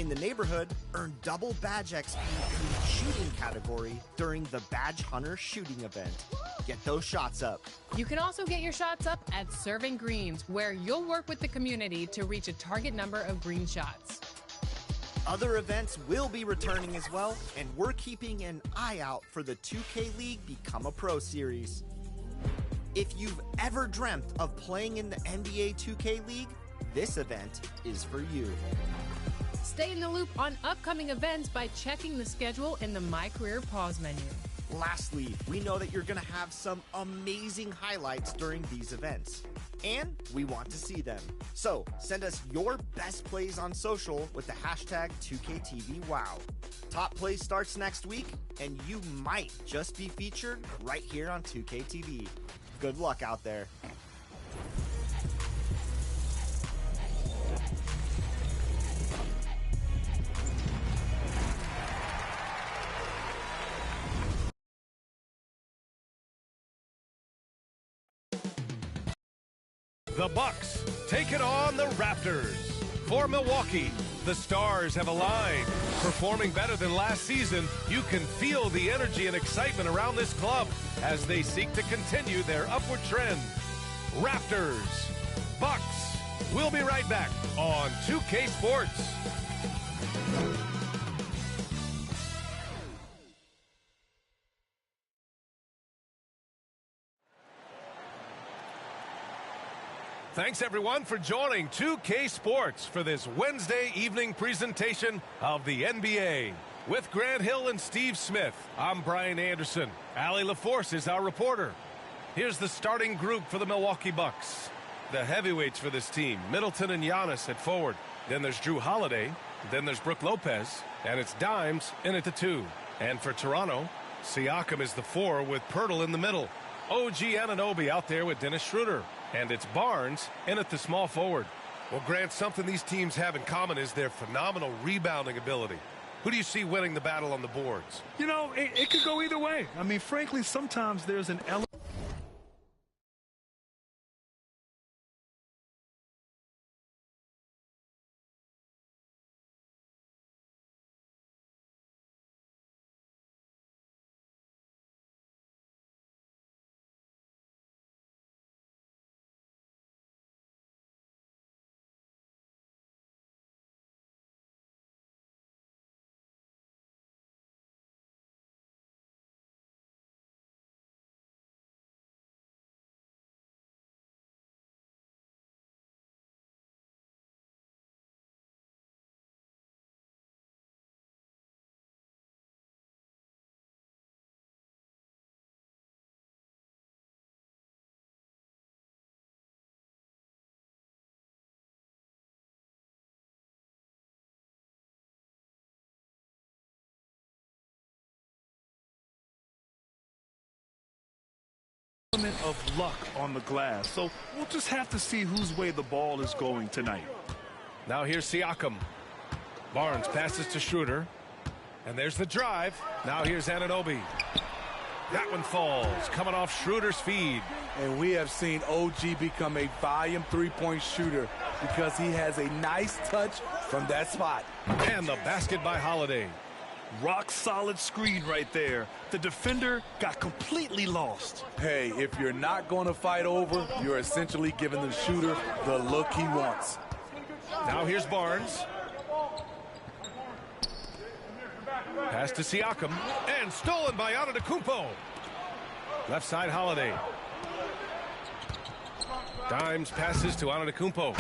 in the neighborhood, earn double badge XP in the shooting category during the Badge Hunter shooting event. Get those shots up. You can also get your shots up at Serving Greens, where you'll work with the community to reach a target number of green shots. Other events will be returning as well, and we're keeping an eye out for the 2K League Become a Pro series. If you've ever dreamt of playing in the NBA 2K League, this event is for you. Stay in the loop on upcoming events by checking the schedule in the My Career Pause menu. Lastly, we know that you're going to have some amazing highlights during these events, and we want to see them. So send us your best plays on social with the hashtag 2KTVWow. Top Plays starts next week, and you might just be featured right here on 2KTV. Good luck out there. The Bucks take it on the Raptors. For Milwaukee, the stars have aligned. Performing better than last season, you can feel the energy and excitement around this club as they seek to continue their upward trend. Raptors, Bucks. We'll be right back on 2K Sports. Thanks, everyone, for joining 2K Sports for this Wednesday evening presentation of the NBA. With Grant Hill and Steve Smith, I'm Brian Anderson. Allie LaForce is our reporter. Here's the starting group for the Milwaukee Bucks. The heavyweights for this team, Middleton and Giannis at forward. Then there's Drew Holiday. Then there's Brook Lopez. And it's Dimes in at the 2. And for Toronto, Siakam is the 4 with Pirtle in the middle. OG Anunoby out there with Dennis Schroeder. And it's Barnes in at the small forward. Well, Grant, something these teams have in common is their phenomenal rebounding ability. Who do you see winning the battle on the boards? You know, it could go either way. I mean, frankly, sometimes there's an element of luck on the glass. So we'll just have to see whose way the ball is going tonight. Now here's Siakam. Barnes passes to Schroeder. And there's the drive. Now here's Anunoby. That one falls, coming off Schroeder's feed. And we have seen OG become a volume three-point shooter because he has a nice touch from that spot. And the basket by Holiday. Rock solid screen right there. The defender got completely lost. Hey, if you're not going to fight over, you're essentially giving the shooter the look he wants. Now here's Barnes. Pass to Siakam. And stolen by Antetokounmpo. Left side Holiday. Dimes passes to Antetokounmpo.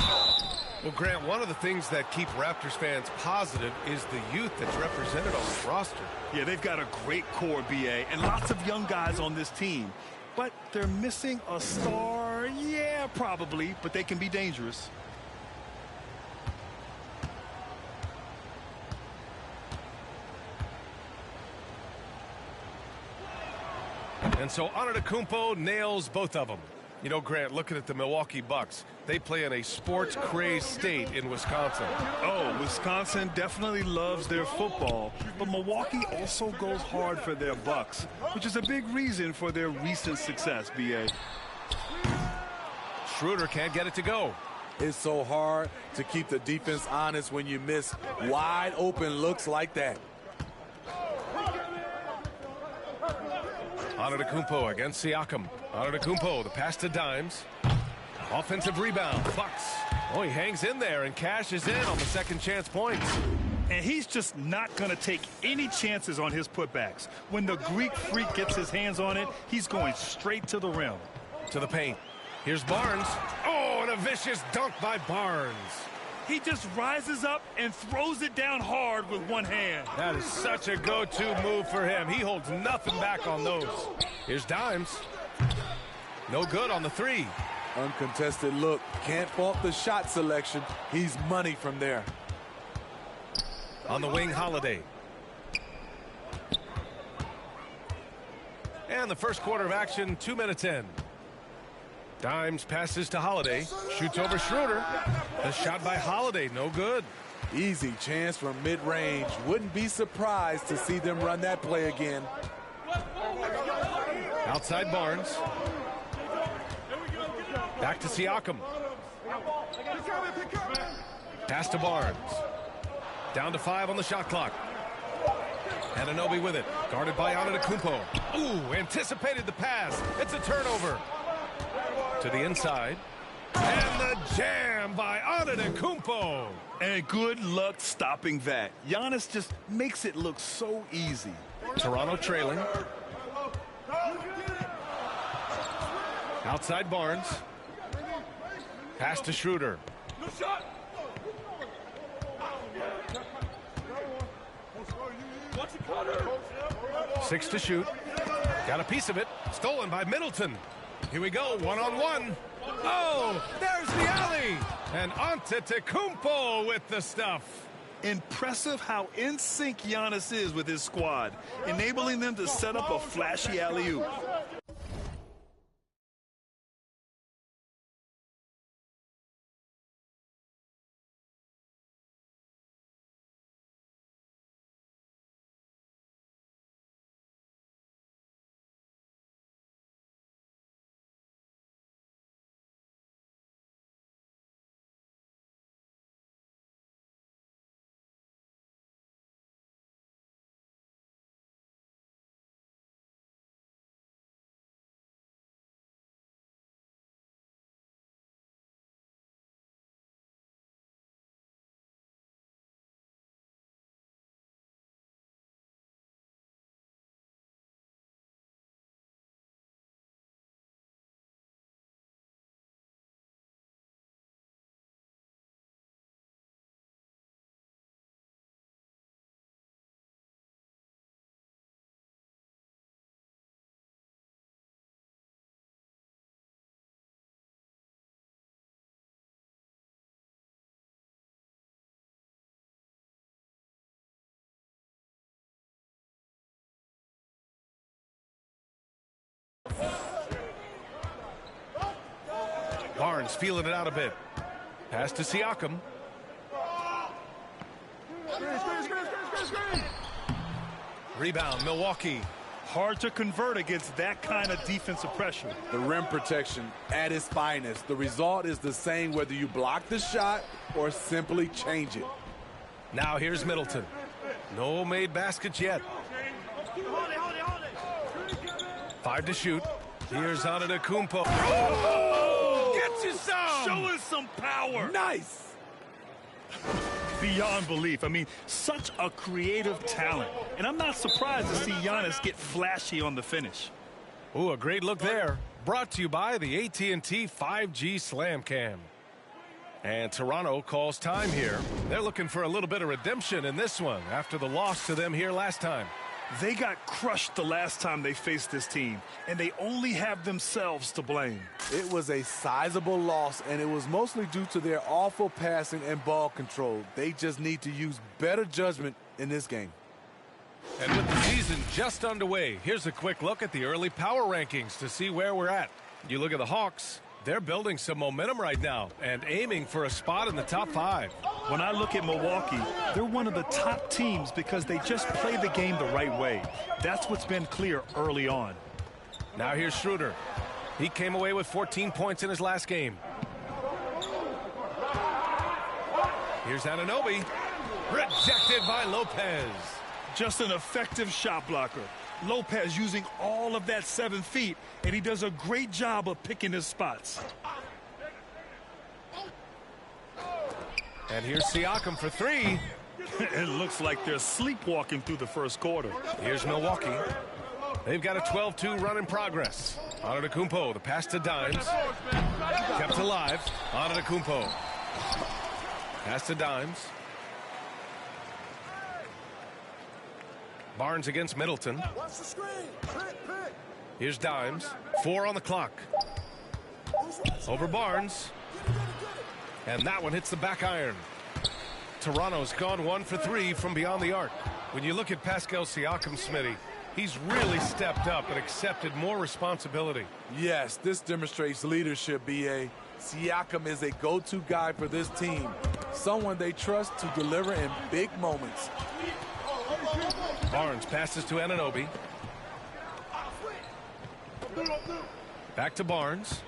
Well, Grant, one of the things that keep Raptors fans positive is the youth that's represented on this roster. Yeah, they've got a great core, BA, and lots of young guys on this team. But they're missing a star. Yeah, probably, but they can be dangerous. And so Antetokounmpo nails both of them. You know, Grant, looking at the Milwaukee Bucks, they play in a sports-crazed state in Wisconsin. Oh, Wisconsin definitely loves their football, but Milwaukee also goes hard for their Bucks, which is a big reason for their recent success, BA. Schroeder can't get it to go. It's so hard to keep the defense honest when you miss wide open looks like that. Antetokounmpo against Siakam. Antetokounmpo, the pass to Dimes. Offensive rebound, Bucks. Oh, he hangs in there and cashes in on the second chance points. And he's just not going to take any chances on his putbacks. When the Greek Freak gets his hands on it, he's going straight to the rim. To the paint. Here's Barnes. Oh, and a vicious dunk by Barnes. He just rises up and throws it down hard with one hand. That is such a go-to move for him. He holds nothing back on those. Here's Dimes. No good on the three. Uncontested look. Can't fault the shot selection. He's money from there. On the wing, Holiday. And the first quarter of action, 2 minutes in. Dimes passes to Holiday. Shoots over Schroeder. The shot by Holiday, no good. Easy chance from mid-range. Wouldn't be surprised to see them run that play again. Outside Barnes. Back to Siakam. Pass to Barnes. Down to 5 on the shot clock. Anunoby with it. Guarded by Antetokounmpo. Ooh, anticipated the pass. It's a turnover. To the inside. And the jam by Antetokounmpo. And good luck stopping that. Giannis just makes it look so easy. Toronto trailing. Outside Barnes. Pass to Schroeder. 6 to shoot. Got a piece of it. Stolen by Middleton. Here we go, one-on-one. Oh, there's the alley. And Antetokounmpo with the stuff. Impressive how in sync Giannis is with his squad, enabling them to set up a flashy alley-oop. Barnes feeling it out a bit. Pass to Siakam. Rebound, Milwaukee. Hard to convert against that kind of defensive pressure. The rim protection at its finest. The result is the same whether you block the shot or simply change it. Now here's Middleton. No made baskets yet. 5 to shoot. Here's Antetokounmpo. Oh! Gets you some! Show us some power. Nice! Beyond belief. I mean, such a creative talent. And I'm not surprised to see Giannis get flashy on the finish. Ooh, a great look there. Brought to you by the AT&T 5G Slam Cam. And Toronto calls time here. They're looking for a little bit of redemption in this one after the loss to them here last time. They got crushed the last time they faced this team, and they only have themselves to blame. It was a sizable loss, and it was mostly due to their awful passing and ball control. They just need to use better judgment in this game. And with the season just underway, here's a quick look at the early power rankings to see where we're at. You look at the Hawks. They're building some momentum right now and aiming for a spot in the top 5. When I look at Milwaukee, they're one of the top teams because they just play the game the right way. That's what's been clear early on. Now here's Schroeder. He came away with 14 points in his last game. Here's Anunoby. Rejected by Lopez. Just an effective shot blocker. Lopez using all of that 7 feet, and he does a great job of picking his spots. And here's Siakam for 3. It looks like they're sleepwalking through the first quarter. Here's Milwaukee. They've got a 12-2 run in progress. Antetokounmpo, the pass to Dimes. Kept alive. Antetokounmpo. Pass to Dimes. Barnes against Middleton. Here's Dimes. 4 on the clock. Over Barnes. And that one hits the back iron. Toronto's gone 1 for 3 from beyond the arc. When you look at Pascal Siakam, Smitty, he's really stepped up and accepted more responsibility. Yes, this demonstrates leadership, B.A. Siakam is a go-to guy for this team. Someone they trust to deliver in big moments. Barnes passes to Anunoby. Back to Barnes.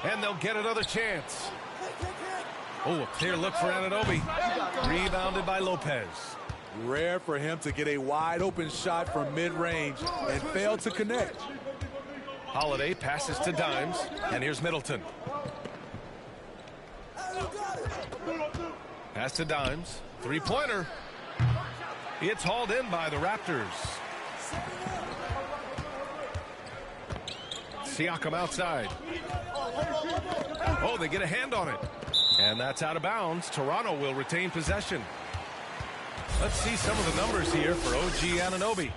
And they'll get another chance. Oh, a clear look for Anunoby. Rebounded by Lopez. Rare for him to get a wide-open shot from mid-range and fail to connect. Holiday passes to Dimes, and here's Middleton. Pass to Dimes. Three-pointer. It's hauled in by the Raptors. Siakam outside. Oh, they get a hand on it. And that's out of bounds. Toronto will retain possession. Let's see some of the numbers here for OG Anunoby.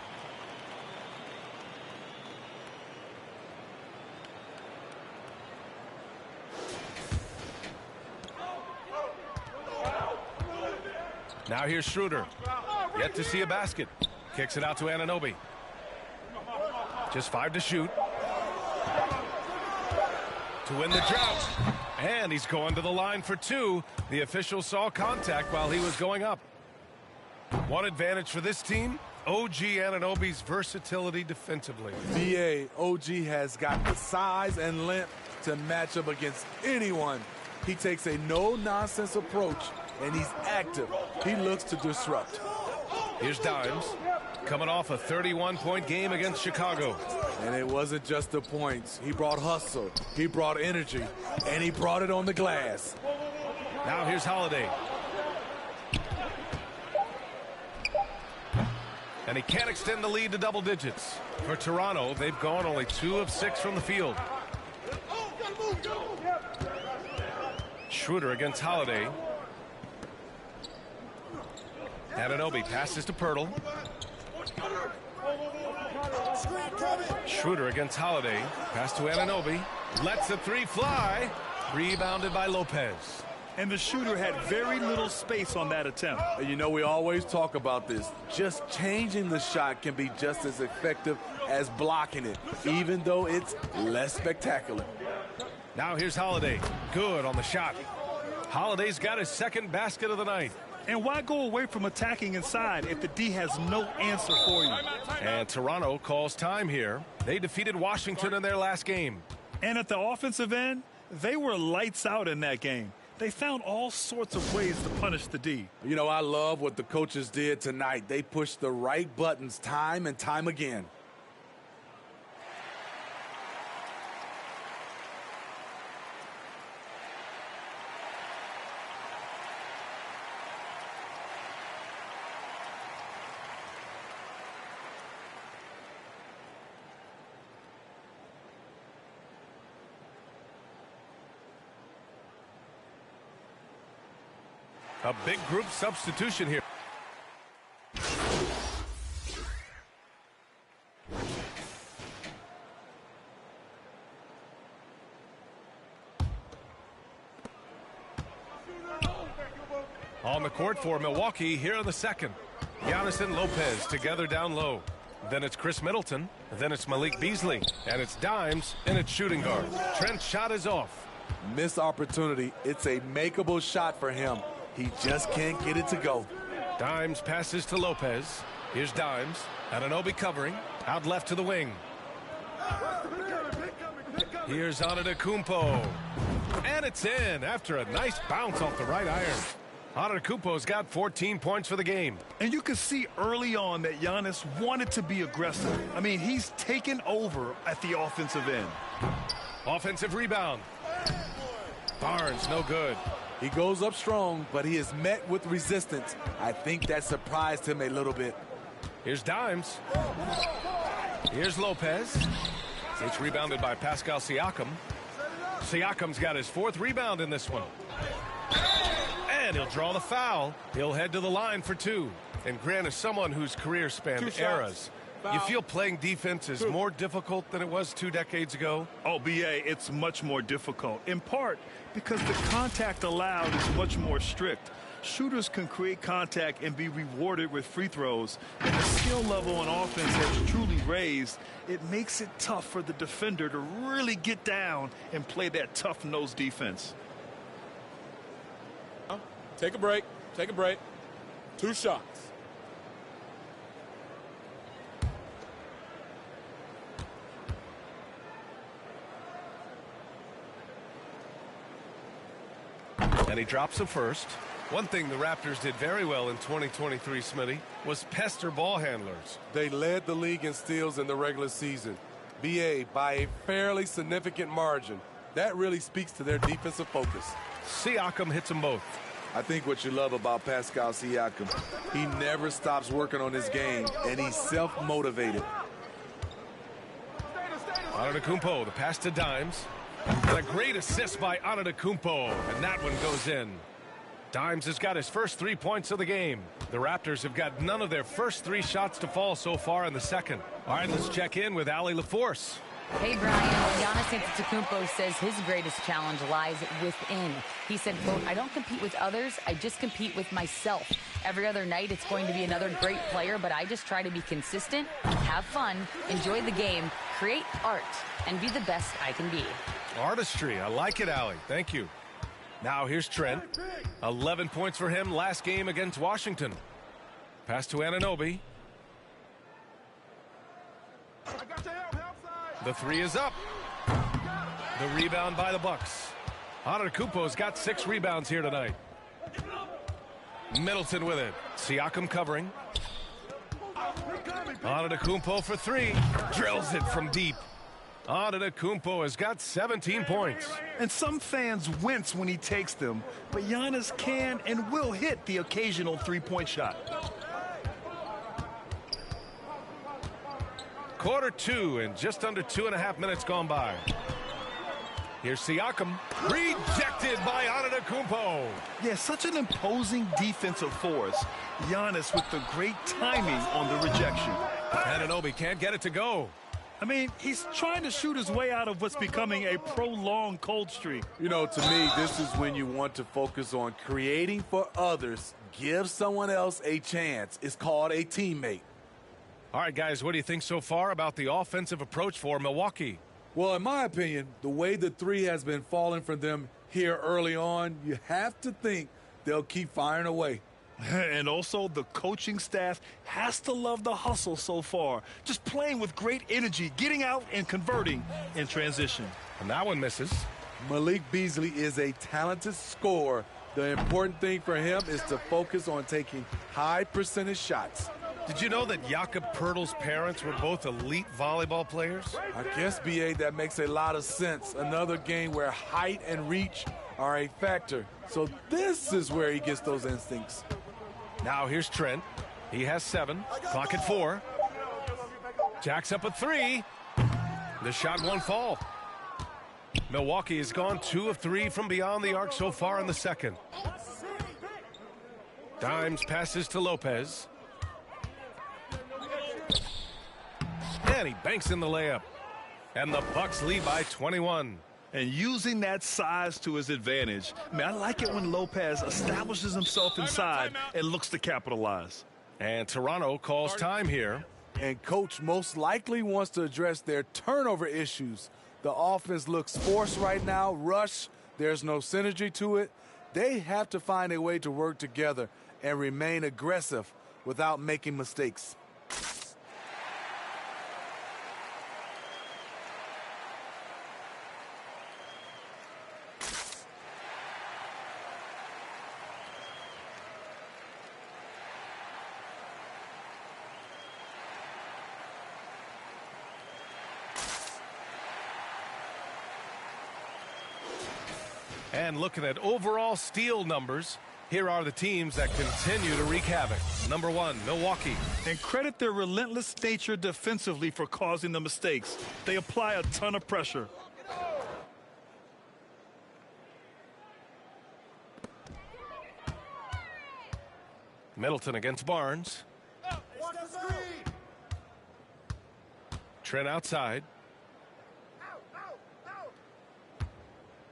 Now here's Schroeder. Yet to see a basket. Kicks it out to Anunoby. Just 5 to shoot. To win the drought. And he's going to the line for 2. The official saw contact while he was going up. One advantage for this team, OG Anunoby's versatility defensively. BA, OG has got the size and length to match up against anyone. He takes a no-nonsense approach, and he's active. He looks to disrupt. Here's Dimes, coming off a 31-point game against Chicago. And it wasn't just the points. He brought hustle, he brought energy, and he brought it on the glass. Now here's Holiday. And he can't extend the lead to double digits. For Toronto, they've gone only 2 of 6 from the field. Schroeder against Holiday. Anunoby passes to Pirtle. Schroeder against Holiday. Pass to Anunoby. Lets the 3 fly. Rebounded by Lopez. And the shooter had very little space on that attempt. And you know, we always talk about this. Just changing the shot can be just as effective as blocking it, even though it's less spectacular. Now here's Holiday. Good on the shot. Holiday's got his second basket of the night. And why go away from attacking inside if the D has no answer for you? And Toronto calls time here. They defeated Washington in their last game. And at the offensive end, they were lights out in that game. They found all sorts of ways to punish the D. You know, I love what the coaches did tonight. They pushed the right buttons time and time again. A big group substitution here. On the court for Milwaukee here in the second. Giannis and Lopez together down low. Then it's Chris Middleton. Then it's Malik Beasley. And it's Dimes and it's shooting guard. Trent's shot is off. Missed opportunity. It's a makeable shot for him. He just can't get it to go. Dimes passes to Lopez. Here's Dimes. Anunoby covering. Out left to the wing. Here's Antetokounmpo. And it's in after a nice bounce off the right iron. Antetokounmpo's got 14 points for the game. And you can see early on that Giannis wanted to be aggressive. I mean, he's taken over at the offensive end. Offensive rebound. Barnes, no good. He goes up strong, but he is met with resistance. I think that surprised him a little bit. Here's Dimes. Here's Lopez. It's rebounded by Pascal Siakam. Siakam's got his 4th rebound in this one. And he'll draw the foul. He'll head to the line for 2. And Grant is someone whose career spanned eras. You feel playing defense is more difficult than it was 2 decades ago? Oh, BA, it's much more difficult, in part because the contact allowed is much more strict. Shooters can create contact and be rewarded with free throws. And the skill level on offense has truly raised. It makes it tough for the defender to really get down and play that tough-nosed defense. Take a break. Take a break. 2 shots. And he drops the first. One thing the Raptors did very well in 2023, Smitty, was pester ball handlers. They led the league in steals in the regular season. BA by a fairly significant margin. That really speaks to their defensive focus. Siakam hits them both. I think what you love about Pascal Siakam, he never stops working on his game, and he's self-motivated. Antetokounmpo, the pass to Dimes. And a great assist by Antetokounmpo, and that one goes in. Dimes has got his first 3 points of the game. The Raptors have got none of their first 3 shots to fall so far in the second. All right, let's check in with Allie LaForce. Hey, Brian. Giannis Antetokounmpo says his greatest challenge lies within. He said, quote, "I don't compete with others. I just compete with myself. Every other night it's going to be another great player, but I just try to be consistent, have fun, enjoy the game, create art, and be the best I can be." Artistry. I like it, Allie. Thank you. Now here's Trent. 11 points for him last game against Washington. Pass to Anunoby. The 3 is up. The rebound by the Bucks. Antetokounmpo's got 6 rebounds here tonight. Middleton with it. Siakam covering. Antetokounmpo for 3. Drills it from deep. Antetokounmpo has got 17 points. And some fans wince when he takes them, but Giannis can and will hit the occasional 3-point shot. Quarter 2 and just under 2.5 minutes gone by. Here's Siakam. Rejected by Antetokounmpo. Yeah, such an imposing defensive force. Giannis with the great timing on the rejection. Anunoby can't get it to go. I mean, he's trying to shoot his way out of what's becoming a prolonged cold streak. You know, to me, this is when you want to focus on creating for others. Give someone else a chance. It's called a teammate. All right, guys, what do you think so far about the offensive approach for Milwaukee? Well, in my opinion, the way the 3 has been falling for them here early on, you have to think they'll keep firing away. And also, the coaching staff has to love the hustle so far. Just playing with great energy, getting out and converting in transition. And that one misses. Malik Beasley is a talented scorer. The important thing for him is to focus on taking high percentage shots. Did you know that Jakob Poeltl's parents were both elite volleyball players? I guess, B.A., that makes a lot of sense. Another game where height and reach are a factor. So this is where he gets those instincts. Now here's Trent. He has 7. Clock at 4. Jacks up a 3. The shot won't fall. Milwaukee has gone 2 of 3 from beyond the arc so far in the second. Dimes passes to Lopez. And he banks in the layup. And the Bucks lead by 21. And using that size to his advantage. I mean, I like it when Lopez establishes himself inside and looks to capitalize. And Toronto calls time here. And coach most likely wants to address their turnover issues. The offense looks forced right now, rush. There's no synergy to it. They have to find a way to work together and remain aggressive without making mistakes. And looking at overall steal numbers, here are the teams that continue to wreak havoc. Number 1, Milwaukee. And credit their relentless nature defensively for causing the mistakes. They apply a ton of pressure. Middleton against Barnes. Trent outside.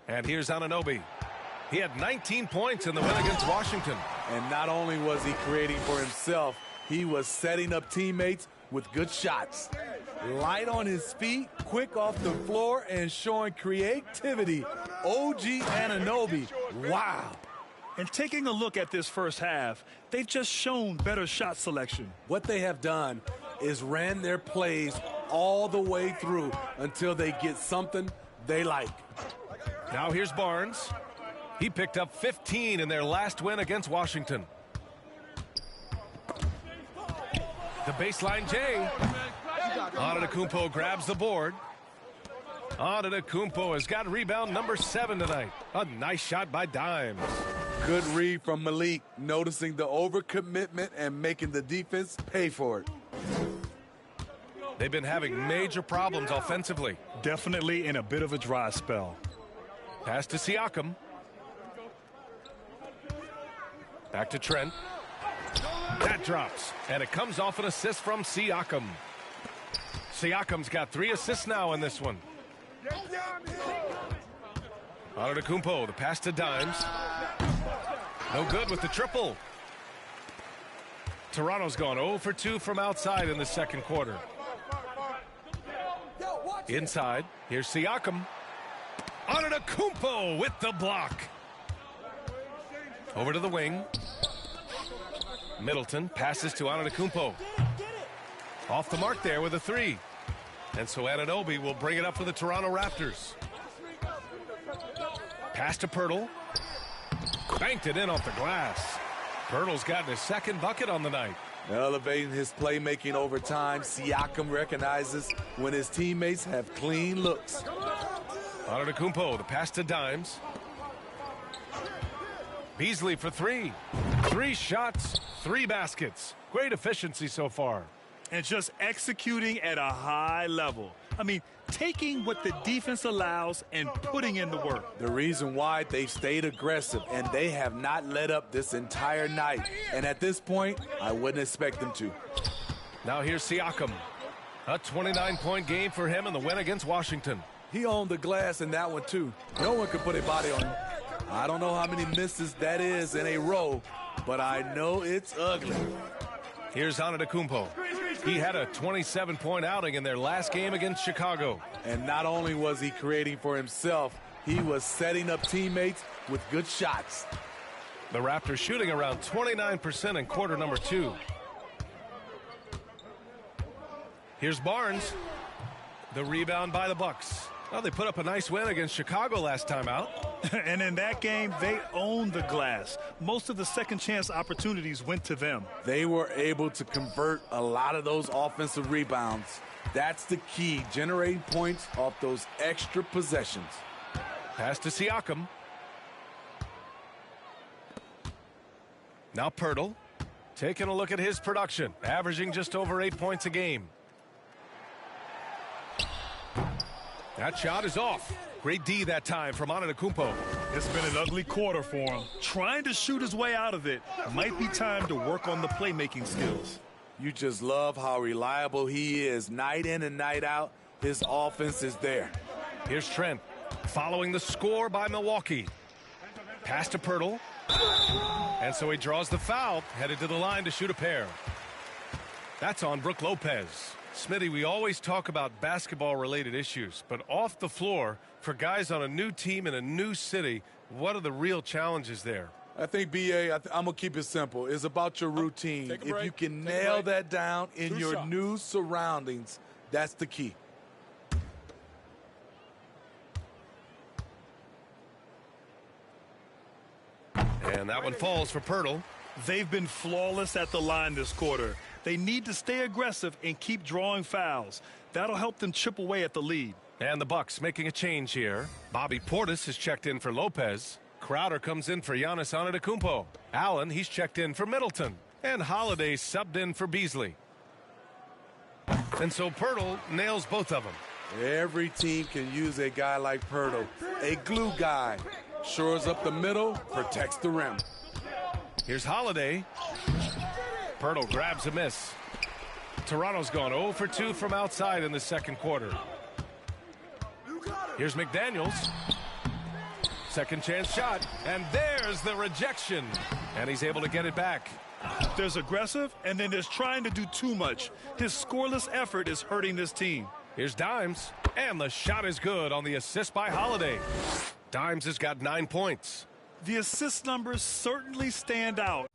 And here's Anunoby. He had 19 points in the win against Washington. And not only was he creating for himself, he was setting up teammates with good shots. Light on his feet, quick off the floor, and showing creativity. OG Anunoby. Wow. And taking a look at this first half, they've just shown better shot selection. What they have done is ran their plays all the way through until they get something they like. Now here's Barnes. He picked up 15 in their last win against Washington. The baseline J. Antetokounmpo grabs the board. Antetokounmpo has got rebound number 7 tonight. A nice shot by Dimes. Good read from Malik, noticing the overcommitment and making the defense pay for it. They've been having major problems offensively. Definitely in a bit of a dry spell. Pass to Siakam. Back to Trent. That drops, and it comes off an assist from Siakam. Siakam's got 3 assists now in this one. Antetokounmpo, the pass to Dimes. No good with the triple. Toronto's gone 0 for 2 from outside in the second quarter. Inside, here's Siakam. Antetokounmpo with the block. Over to the wing. Middleton passes to Antetokounmpo. Off the mark there with a 3. And so Anunoby will bring it up for the Toronto Raptors. Pass to Pirtle. Banked it in off the glass. Pirtle's gotten his second bucket on the night. Elevating his playmaking over time, Siakam recognizes when his teammates have clean looks. Antetokounmpo, the pass to Dimes. Beasley for 3. 3 shots, 3 baskets. Great efficiency so far. And just executing at a high level. I mean, taking what the defense allows and putting in the work. The reason why they've stayed aggressive and they have not let up this entire night. And at this point, I wouldn't expect them to. Now here's Siakam. A 29-point game for him in the win against Washington. He owned the glass in that one, too. No one could put a body on him. I don't know how many misses that is in a row, but I know it's ugly. Here's Antetokounmpo. He had a 27-point outing in their last game against Chicago. And not only was he creating for himself, he was setting up teammates with good shots. The Raptors shooting around 29% in quarter number 2. Here's Barnes. The rebound by the Bucks. Well, they put up a nice win against Chicago last time out. And in that game, they owned the glass. Most of the second chance opportunities went to them. They were able to convert a lot of those offensive rebounds. That's the key, generating points off those extra possessions. Pass to Siakam. Now Pirtle. Taking a look at his production, averaging just over 8 points a game. That shot is off. Great D that time from Antetokounmpo. It's been an ugly quarter for him. Trying to shoot his way out of it. Might be time to work on the playmaking skills. You just love how reliable he is. Night in and night out, his offense is there. Here's Trent following the score by Milwaukee. Pass to Pirtle. And so he draws the foul, headed to the line to shoot a pair. That's on Brook Lopez. Smitty, we always talk about basketball-related issues, but off the floor, for guys on a new team in a new city, what are the real challenges there? I think, B.A., I'm going to keep it simple. It's about your routine. If you can nail that down in your new surroundings, that's the key. And that one falls for Pirtle. They've been flawless at the line this quarter. They need to stay aggressive and keep drawing fouls. That'll help them chip away at the lead. And the Bucks making a change here. Bobby Portis has checked in for Lopez. Crowder comes in for Giannis Antetokounmpo. Allen, he's checked in for Middleton. And Holiday subbed in for Beasley. And so Pirtle nails both of them. Every team can use a guy like Pirtle, a glue guy. Shores up the middle, protects the rim. Here's Holiday. Pirtle grabs a miss. Toronto's gone 0 for 2 from outside in the second quarter. Here's McDaniels. Second chance shot. And there's the rejection. And he's able to get it back. There's aggressive, and then there's trying to do too much. His scoreless effort is hurting this team. Here's Dimes. And the shot is good on the assist by Holiday. Dimes has got 9 points. The assist numbers certainly stand out.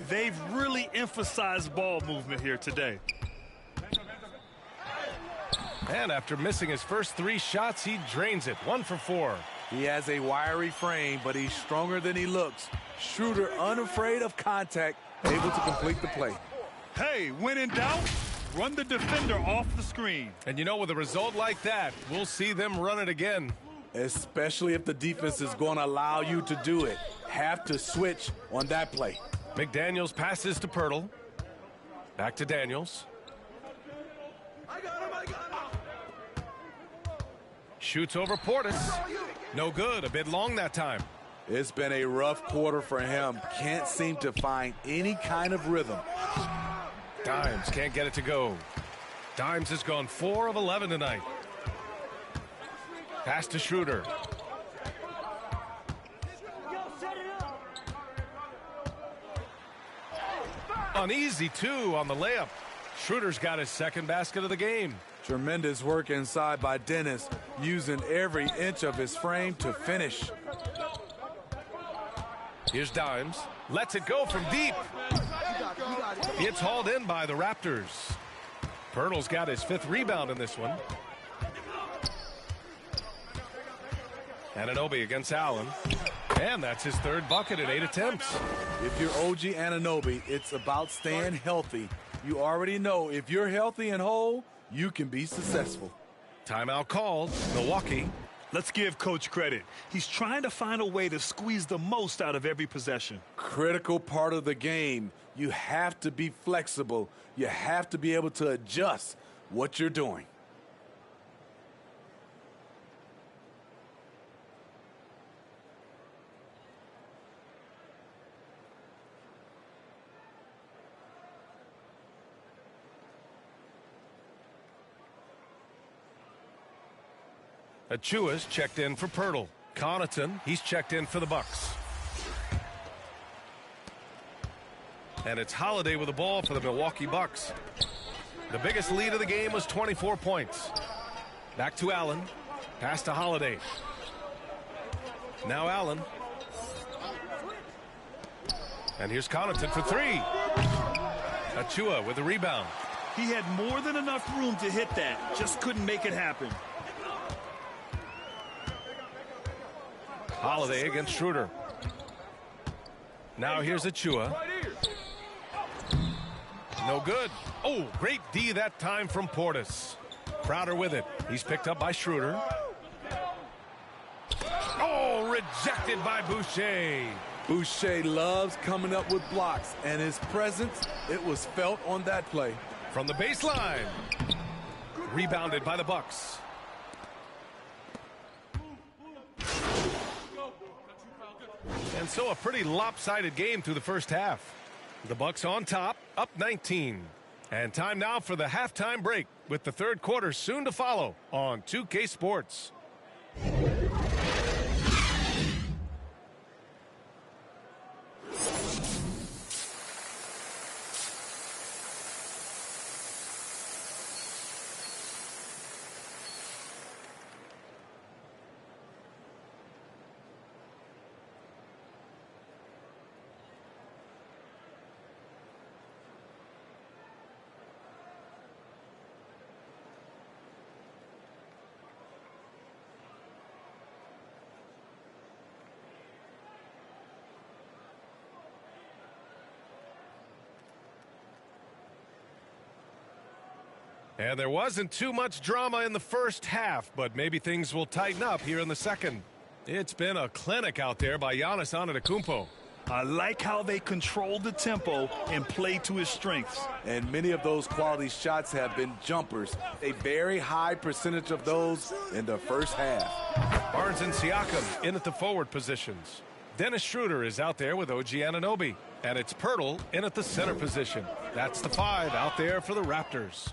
They've really emphasized ball movement here today. And after missing his first 3 shots, he drains it. 1 for 4. He has a wiry frame, but he's stronger than he looks. Schroeder, unafraid of contact, able to complete the play. Hey, when in doubt, run the defender off the screen. And you know, with a result like that, we'll see them run it again. Especially if the defense is going to allow you to do it. Have to switch on that play. McDaniels passes to Pirtle. Back to Daniels. Shoots over Portis. No good. A bit long that time. It's been a rough quarter for him. Can't seem to find any kind of rhythm. Dimes can't get it to go. Dimes has gone 4 of 11 tonight. Pass to Schroeder. Uneasy, too, on the layup. Schroeder's got his second basket of the game. Tremendous work inside by Dennis, using every inch of his frame to finish. Here's Dimes. Lets it go from deep. It's hauled in by the Raptors. Pirtle's got his 5th rebound in this one. Anunoby against Allen. And that's his 3rd bucket in 8 attempts. If you're OG Anunoby, it's about staying healthy. You already know if you're healthy and whole, you can be successful. Timeout called. Milwaukee. Let's give Coach credit. He's trying to find a way to squeeze the most out of every possession. Critical part of the game. You have to be flexible. You have to be able to adjust what you're doing. Achua's checked in for Pirtle. Connaughton, he's checked in for the Bucks. And it's Holiday with the ball for the Milwaukee Bucks. The biggest lead of the game was 24 points. Back to Allen. Pass to Holiday. Now Allen. And here's Connaughton for 3. Achua with the rebound. He had more than enough room to hit that. Just couldn't make it happen. Holiday against Schroeder. Now here's Achua. No good. Oh, great D that time from Portis. Crowder with it. He's picked up by Schroeder. Oh, rejected by Boucher. Boucher loves coming up with blocks, and his presence, it was felt on that play. From the baseline. Rebounded by the Bucks. And so a pretty lopsided game through the first half. The Bucks on top, up 19. And time now for the halftime break, with the third quarter soon to follow on 2K Sports. And there wasn't too much drama in the first half, but maybe things will tighten up here in the second. It's been a clinic out there by Giannis Antetokounmpo. I like how they control the tempo and play to his strengths. And many of those quality shots have been jumpers. A very high percentage of those in the first half. Barnes and Siakam in at the forward positions. Dennis Schroeder is out there with OG Anunoby. And it's Pirtle in at the center position. That's the 5 out there for the Raptors.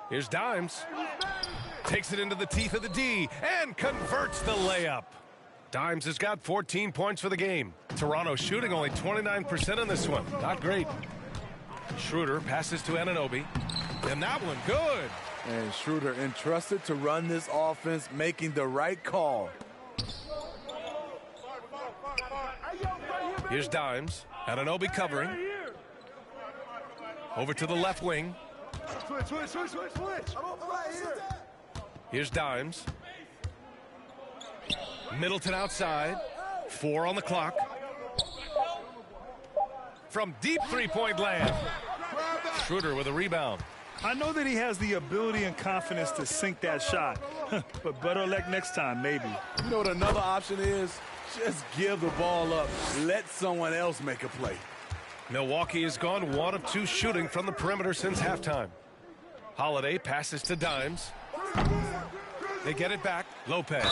Here's Dimes. Takes it into the teeth of the D and converts the layup. Dimes has got 14 points for the game. Toronto shooting only 29% in this one. Not great. Schroeder passes to Anunoby. And that one good. And Schroeder entrusted to run this offense, making the right call. Here's Dimes. Anunoby covering. Over to the left wing. Here's Dimes. Middleton outside. 4 on the clock. From deep three-point land. Schroeder with a rebound. I know that he has the ability and confidence to sink that shot, but better luck next time, maybe. You know what another option is? Just give the ball up. Let someone else make a play. Milwaukee has gone 1 of 2 shooting from the perimeter since halftime. Holiday passes to Dimes. They get it back. Lopez.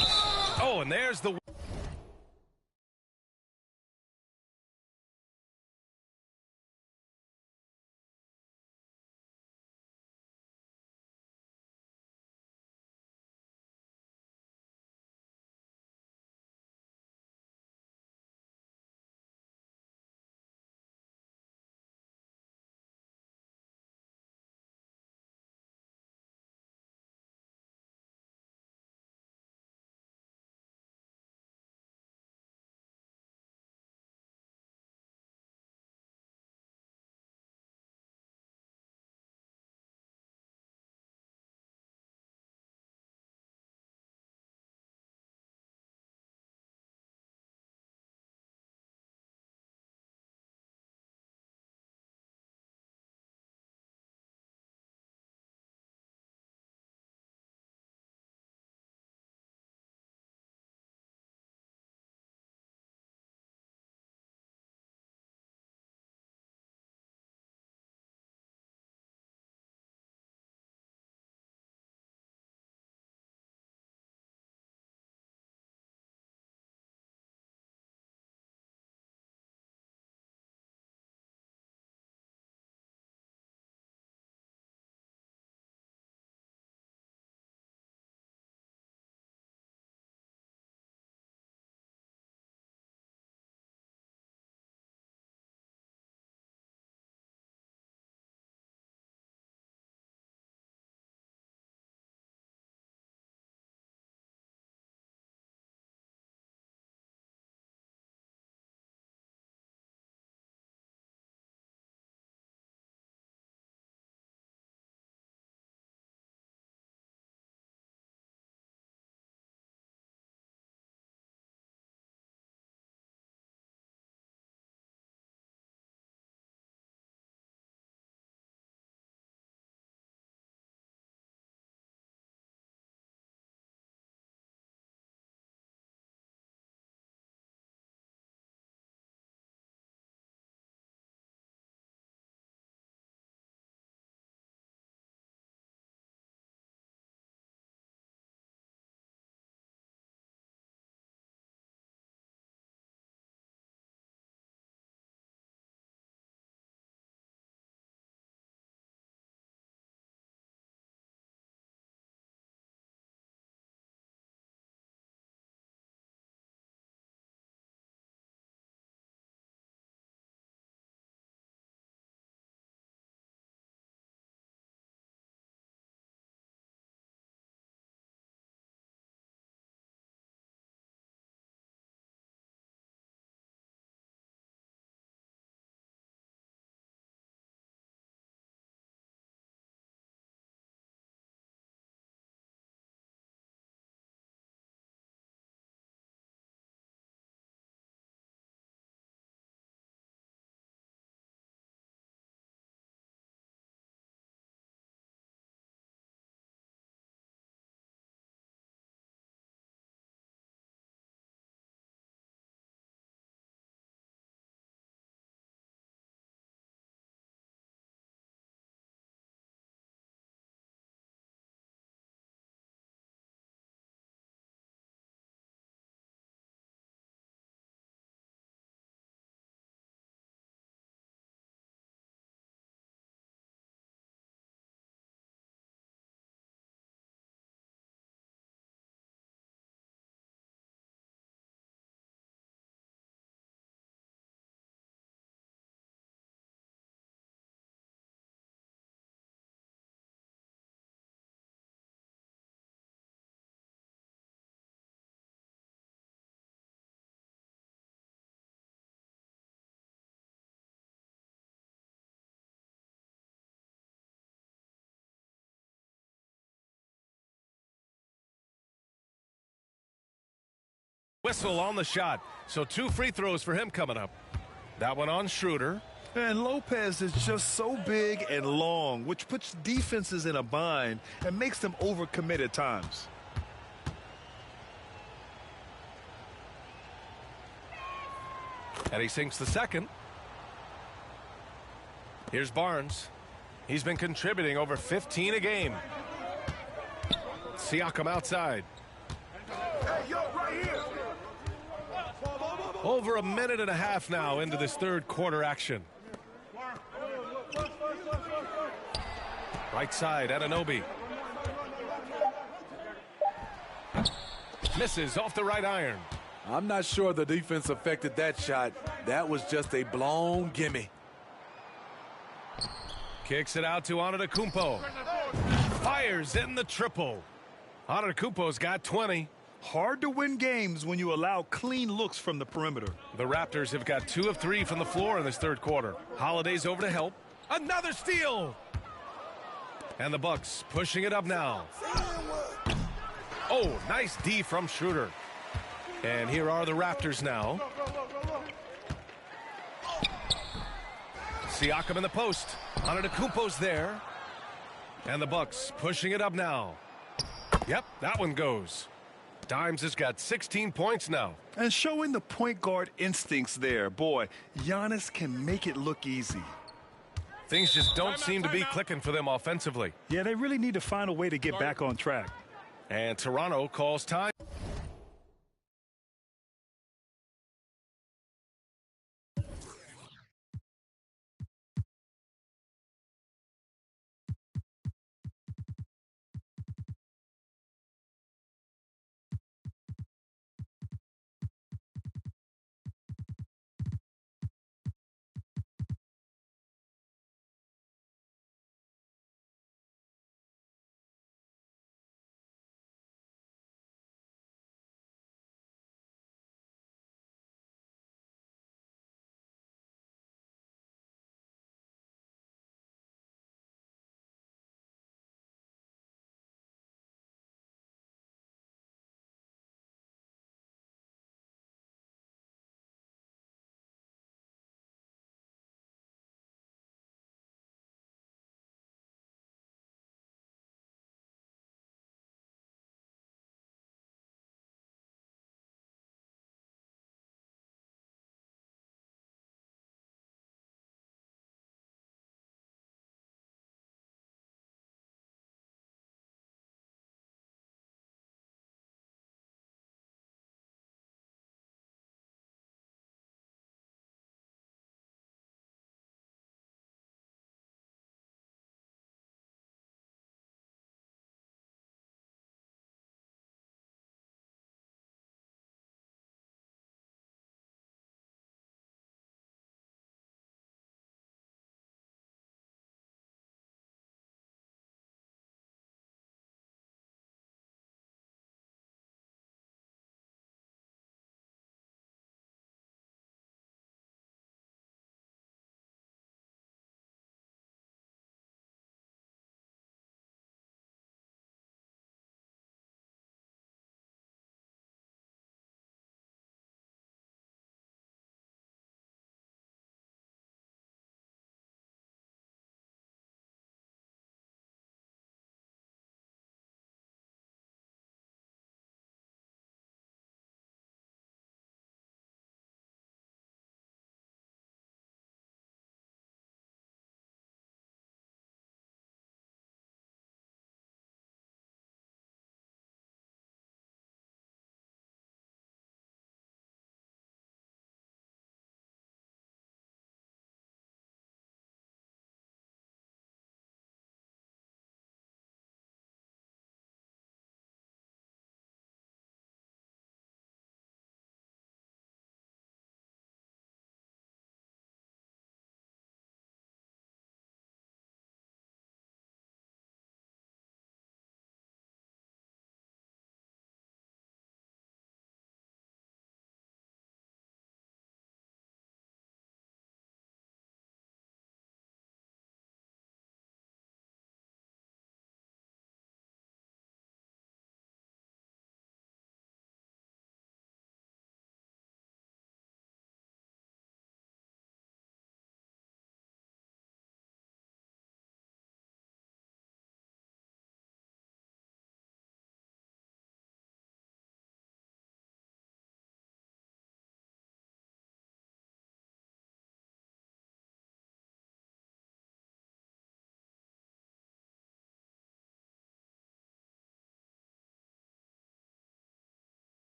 Oh, and there's the whistle on the shot. So 2 free throws for him coming up. That one on Schroeder. And Lopez is just so big and long, which puts defenses in a bind and makes them overcommit at times. And he sinks the second. Here's Barnes. He's been contributing over 15 a game. Siakam outside. Over a minute and a half now into this third quarter action. Right side, Anunoby. Misses off the right iron. I'm not sure the defense affected that shot. That was just a blown gimme. Kicks it out to Antetokounmpo. Fires in the triple. Antetokounmpo's got 20. Hard to win games when you allow clean looks from the perimeter. The Raptors have got 2 of 3 from the floor in this third quarter. Holiday's over to help. Another steal. And the Bucks pushing it up now. Oh, nice D from Schroeder. And here are the Raptors now. Siakam in the post. Antetokounmpo's there. And the Bucks pushing it up now. Yep, that one goes. Dimes has got 16 points now. And showing the point guard instincts there. Boy, Giannis can make it look easy. Things just don't seem to be clicking for them offensively. Yeah, they really need to find a way to get back on track. And Toronto calls time.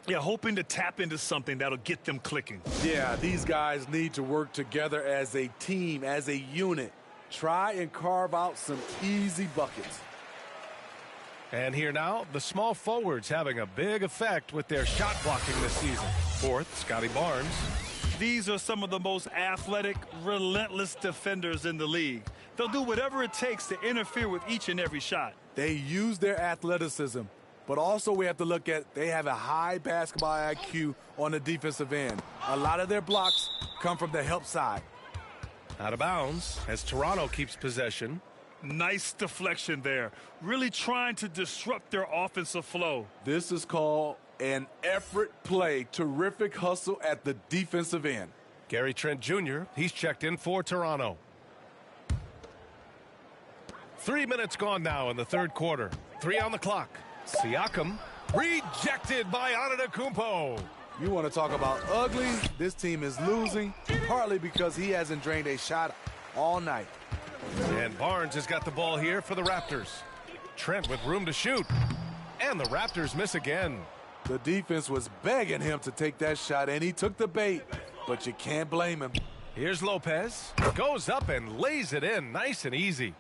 Yeah, hoping to tap into something that'll get them clicking. Yeah, these guys need to work together as a team, as a unit. Try and carve out some easy buckets. And here now, the small forwards having a big effect with their shot blocking this season. Fourth, Scotty Barnes. These are some of the most athletic, relentless defenders in the league. They'll do whatever it takes to interfere with each and every shot. They use their athleticism, but also we have to look at they have a high basketball IQ on the defensive end. A lot of their blocks come from the help side. Out of bounds as Toronto keeps possession. Nice deflection there. Really trying to disrupt their offensive flow. This is called an effort play. Terrific hustle at the defensive end. Gary Trent Jr., he's checked in for Toronto. 3 minutes gone now in the third quarter. 3 on the clock. Siakam rejected by Antetokounmpo. You want to talk about ugly? This team is losing, partly because he hasn't drained a shot all night. And Barnes has got the ball here for the Raptors. Trent with room to shoot. And the Raptors miss again. The defense was begging him to take that shot, and he took the bait, but you can't blame him. Here's Lopez. Goes up and lays it in nice and easy.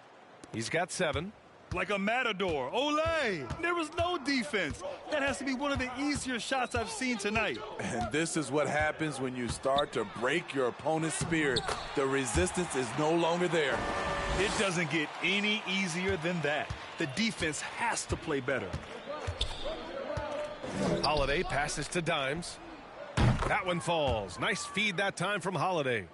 He's got 7. Like a matador. Olay! There was no defense. That has to be one of the easier shots I've seen tonight. And this is what happens when you start to break your opponent's spirit. The resistance is no longer there. It doesn't get any easier than that. The defense has to play better. Holiday passes to Dimes. That one falls. Nice feed that time from Holiday.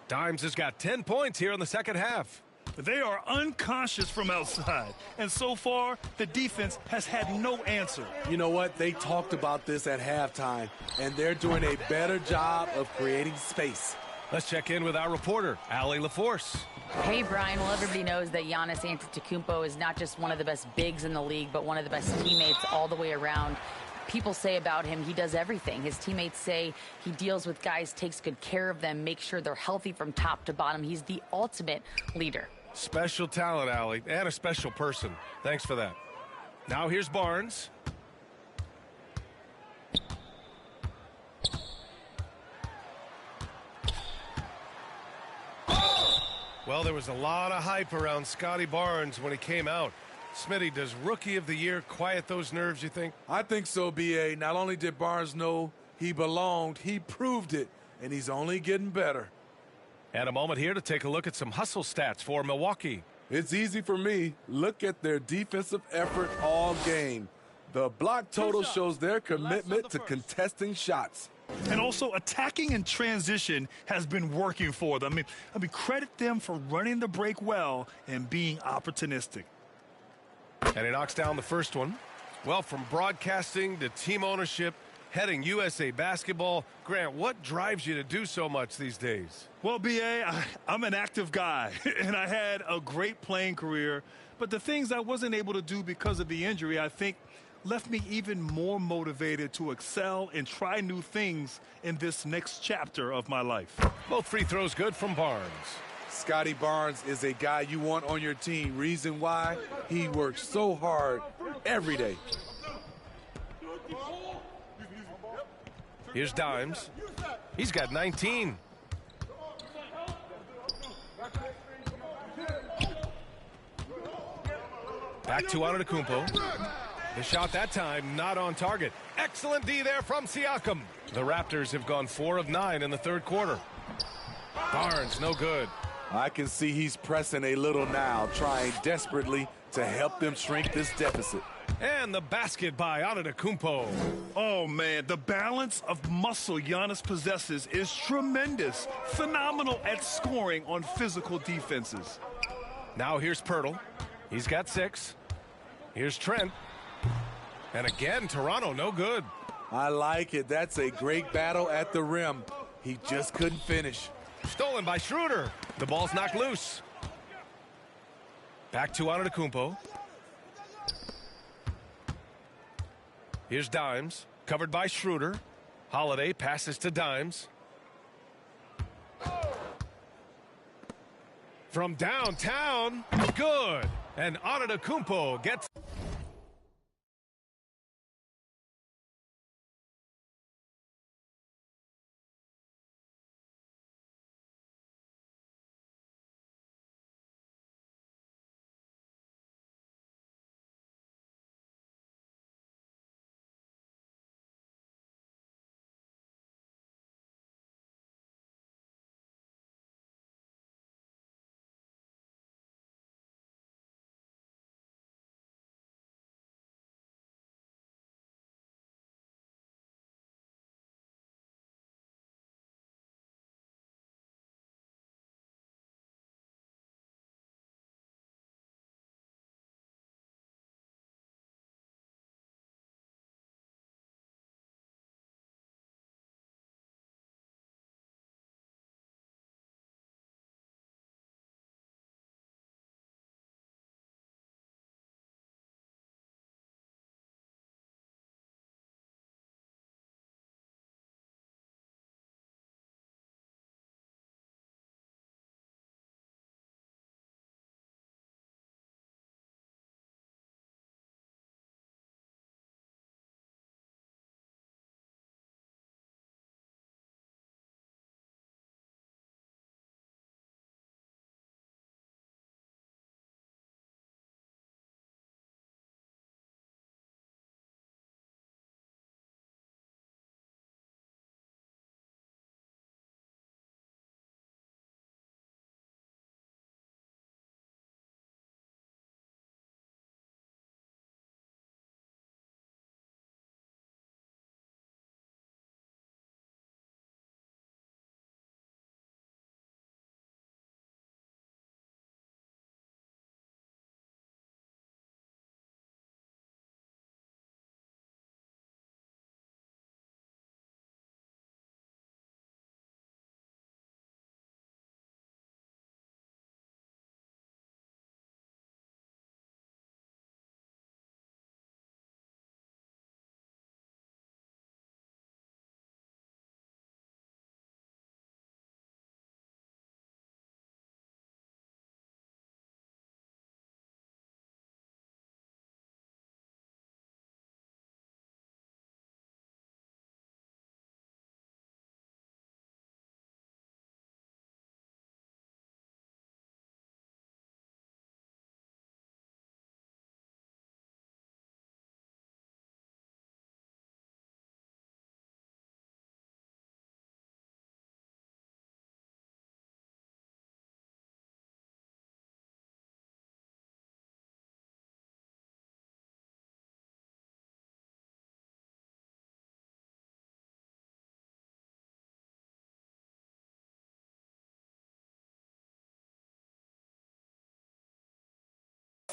Dimes has got 10 points here in the second half. They are unconscious from outside, and so far, the defense has had no answer. You know what? They talked about this at halftime, and they're doing a better job of creating space. Let's check in with our reporter, Allie LaForce. Hey, Brian. Well, everybody knows that Giannis Antetokounmpo is not just one of the best bigs in the league, but one of the best teammates all the way around. People say about him, he does everything. His teammates say he deals with guys, takes good care of them, makes sure they're healthy from top to bottom. He's the ultimate leader. Special talent, Allie, and a special person. Thanks for that. Now here's Barnes. Well, there was a lot of hype around Scotty Barnes when he came out. Smitty, does Rookie of the Year quiet those nerves, you think? I think so, B.A. Not only did Barnes know he belonged, he proved it, and he's only getting better. And a moment here to take a look at some hustle stats for Milwaukee. It's easy for me. Look at their defensive effort all game. The block total shows their commitment to contesting shots. And also attacking in transition has been working for them. I mean, credit them for running the break well and being opportunistic. And he knocks down the first one. Well, from broadcasting to team ownership, heading USA Basketball, Grant, what drives you to do so much these days? Well, B.A., I'm an active guy, and I had a great playing career. But the things I wasn't able to do because of the injury, I think, left me even more motivated to excel and try new things in this next chapter of my life. Both free throws good from Barnes. Scotty Barnes is a guy you want on your team. Reason why? He works so hard every day. Here's Dimes. He's got 19. Back to Antetokounmpo. The shot that time not on target. Excellent D there from Siakam. The Raptors have gone 4 of 9 in the third quarter. Barnes, no good. I can see he's pressing a little now, trying desperately to help them shrink this deficit. And the basket by Antetokounmpo. Oh, man, the balance of muscle Giannis possesses is tremendous. Phenomenal at scoring on physical defenses. Now here's Pirtle. He's got 6. Here's Trent. And again, Toronto, no good. I like it. That's a great battle at the rim. He just couldn't finish. Stolen by Schroeder. The ball's knocked loose. Back to Antetokounmpo. Here's Dimes. Covered by Schroeder. Holiday passes to Dimes. From downtown. Good. And Antetokounmpo gets...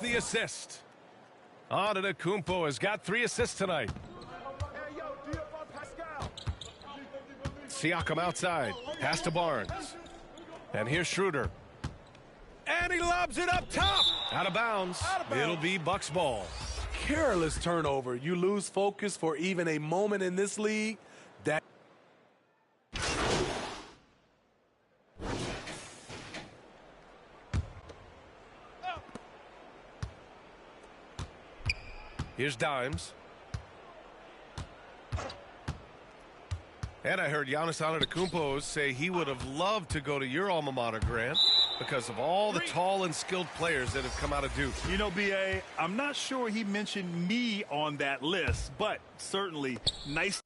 the assist. Antetokounmpo has got 3 assists tonight. Siakam outside. Pass to Barnes. And here's Schroeder. And he lobs it up top. Out of bounds. It'll be Bucks ball. Careless turnover. You lose focus for even a moment in this league. That Here's Dimes. And I heard Giannis Antetokounmpo say he would have loved to go to your alma mater, Grant, because of all the tall and skilled players that have come out of Duke. You know, B.A., I'm not sure he mentioned me on that list, but certainly nice.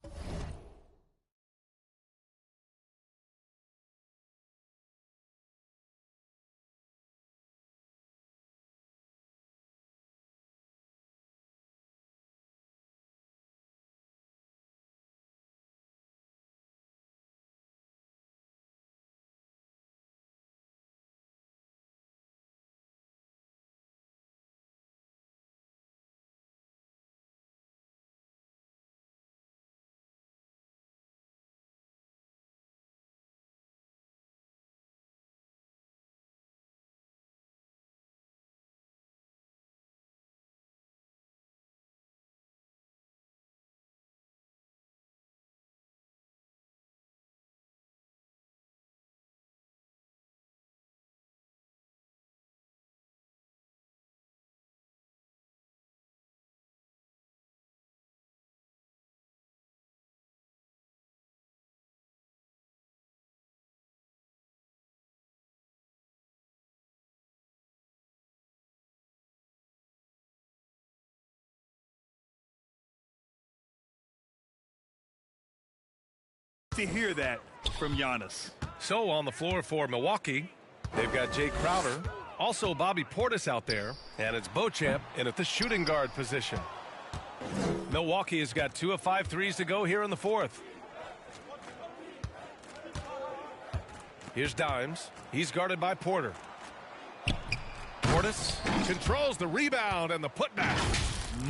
To hear that from Giannis. So on the floor for Milwaukee, they've got Jay Crowder, also Bobby Portis out there, and it's Beauchamp in at the shooting guard position. Milwaukee has got 2 of 5 threes to go here in the fourth. Here's Dimes. He's guarded by Porter. Portis controls the rebound and the putback.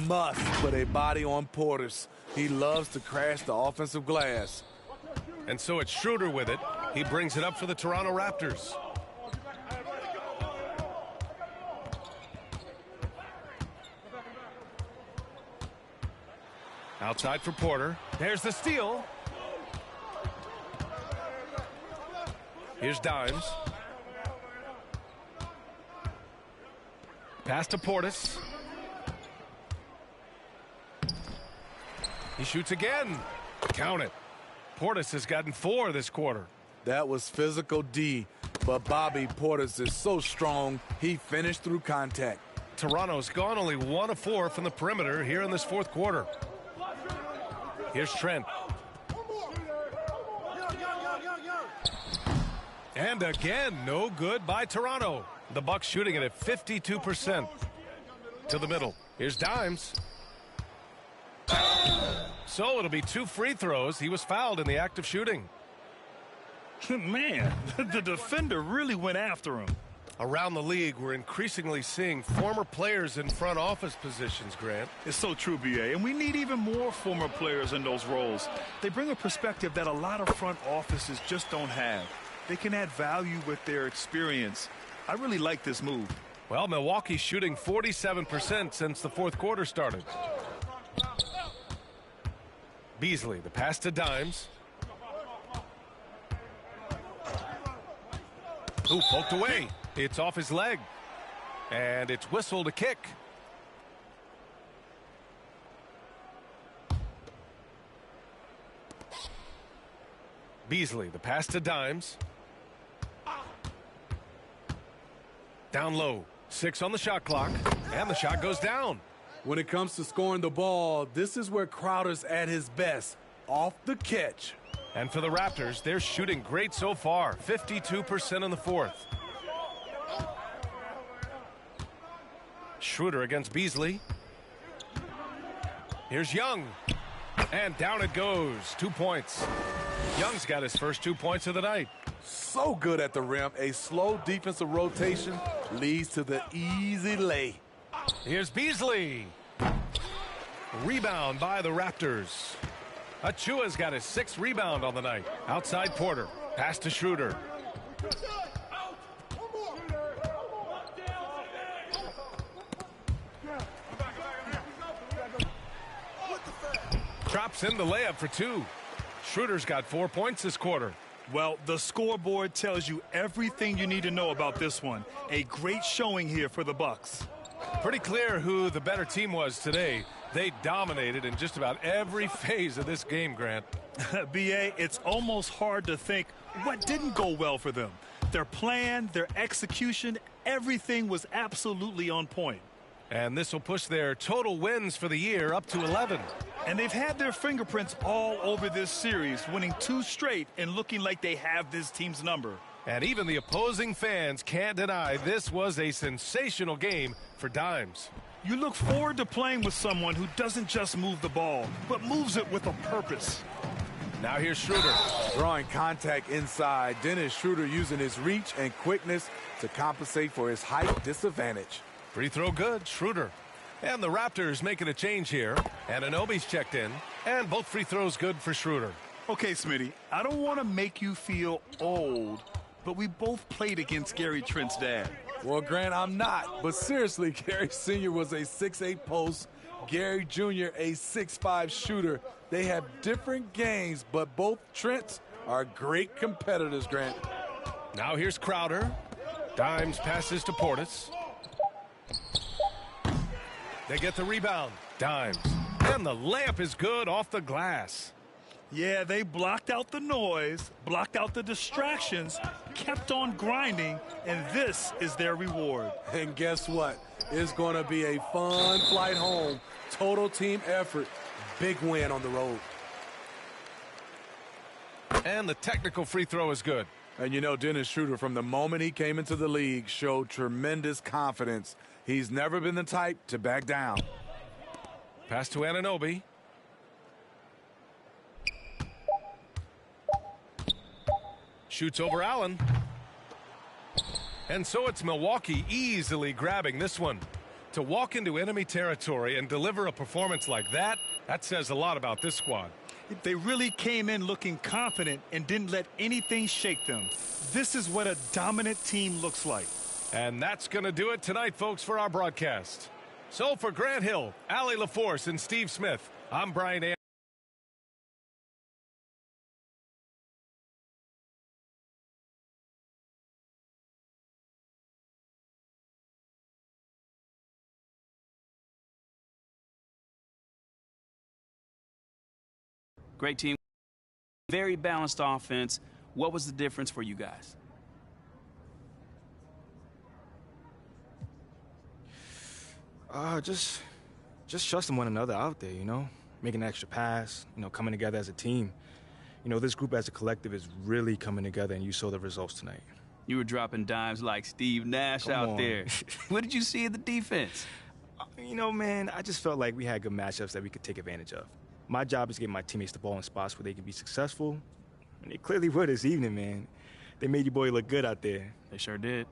must put a body on Portis. He loves to crash the offensive glass. And so it's Schroeder with it. He brings it up for the Toronto Raptors. Outside for Porter. There's the steal. Here's Dimes. Pass to Portis. He shoots again. Count it. Portis has gotten 4 this quarter. That was physical D, but Bobby Portis is so strong, he finished through contact. Toronto's gone only 1 of 4 from the perimeter here in this fourth quarter. Here's Trent. And again, no good by Toronto. The Bucks shooting it at 52%. To the middle. Here's Dimes. So it'll be 2 free throws. He was fouled in the act of shooting. Man, the defender really went after him. Around the league, we're increasingly seeing former players in front office positions, Grant. It's so true, B.A., and we need even more former players in those roles. They bring a perspective that a lot of front offices just don't have. They can add value with their experience. I really like this move. Well, Milwaukee's shooting 47% since the fourth quarter started. Beasley, the pass to Dimes. Ooh, poked away. It's off his leg. And it's whistled a kick. Beasley, the pass to Dimes. Down low. 6 on the shot clock. And the shot goes down. When it comes to scoring the ball, this is where Crowder's at his best. Off the catch. And for the Raptors, they're shooting great so far. 52% in the fourth. Schroeder against Beasley. Here's Young. And down it goes. 2 points. Young's got his first 2 points of the night. So good at the rim. A slow defensive rotation leads to the easy lay. Here's Beasley. Rebound by the Raptors. Achua's got his 6th rebound on the night. Outside Porter. Pass to Schroeder. Drops in the layup for 2. Schroeder's got 4 points this quarter. Well, the scoreboard tells you everything you need to know about this one. A great showing here for the Bucks. Pretty clear who the better team was today. They dominated in just about every phase of this game, Grant. B.A., it's almost hard to think what didn't go well for them. Their plan, their execution, everything was absolutely on point. And this will push their total wins for the year up to 11. And they've had their fingerprints all over this series, winning 2 straight and looking like they have this team's number. And even the opposing fans can't deny this was a sensational game for Dimes. You look forward to playing with someone who doesn't just move the ball, but moves it with a purpose. Now here's Schroeder. Drawing contact inside. Dennis Schroeder using his reach and quickness to compensate for his height disadvantage. Free throw good, Schroeder. And the Raptors making a change here. And Anunoby's checked in. And both free throws good for Schroeder. Okay, Smitty, I don't want to make you feel old, but we both played against Gary Trent's dad. Well, Grant, I'm not. But seriously, Gary Sr. was a 6'8 post. Gary Jr. a 6'5 shooter. They have different games, but both Trents are great competitors, Grant. Now here's Crowder. Dimes passes to Portis. They get the rebound. Dimes. And the layup is good off the glass. Yeah, they blocked out the noise, blocked out the distractions, kept on grinding, and this is their reward. And guess what? It's going to be a fun flight home. Total team effort. Big win on the road. And the technical free throw is good. And you know, Dennis Schroeder, from the moment he came into the league, showed tremendous confidence. He's never been the type to back down. Pass to Anunoby. Shoots over Allen. And so it's Milwaukee easily grabbing this one. To walk into enemy territory and deliver a performance like that, that says a lot about this squad. They really came in looking confident and didn't let anything shake them. This is what a dominant team looks like. And that's going to do it tonight, folks, for our broadcast. So for Grant Hill, Allie LaForce, and Steve Smith, I'm Brian Anderson. Great team, very balanced offense. What was the difference for you guys? Just trusting one another out there, making an extra pass, coming together as a team. This group as a collective is really coming together, and you saw the results tonight. You were dropping dimes like Steve Nash out there. What did you see in the defense? Man, I just felt like we had good matchups that we could take advantage of. My job is to get my teammates the ball in spots where they can be successful, and they clearly were this evening, man. They made your boy look good out there. They sure did.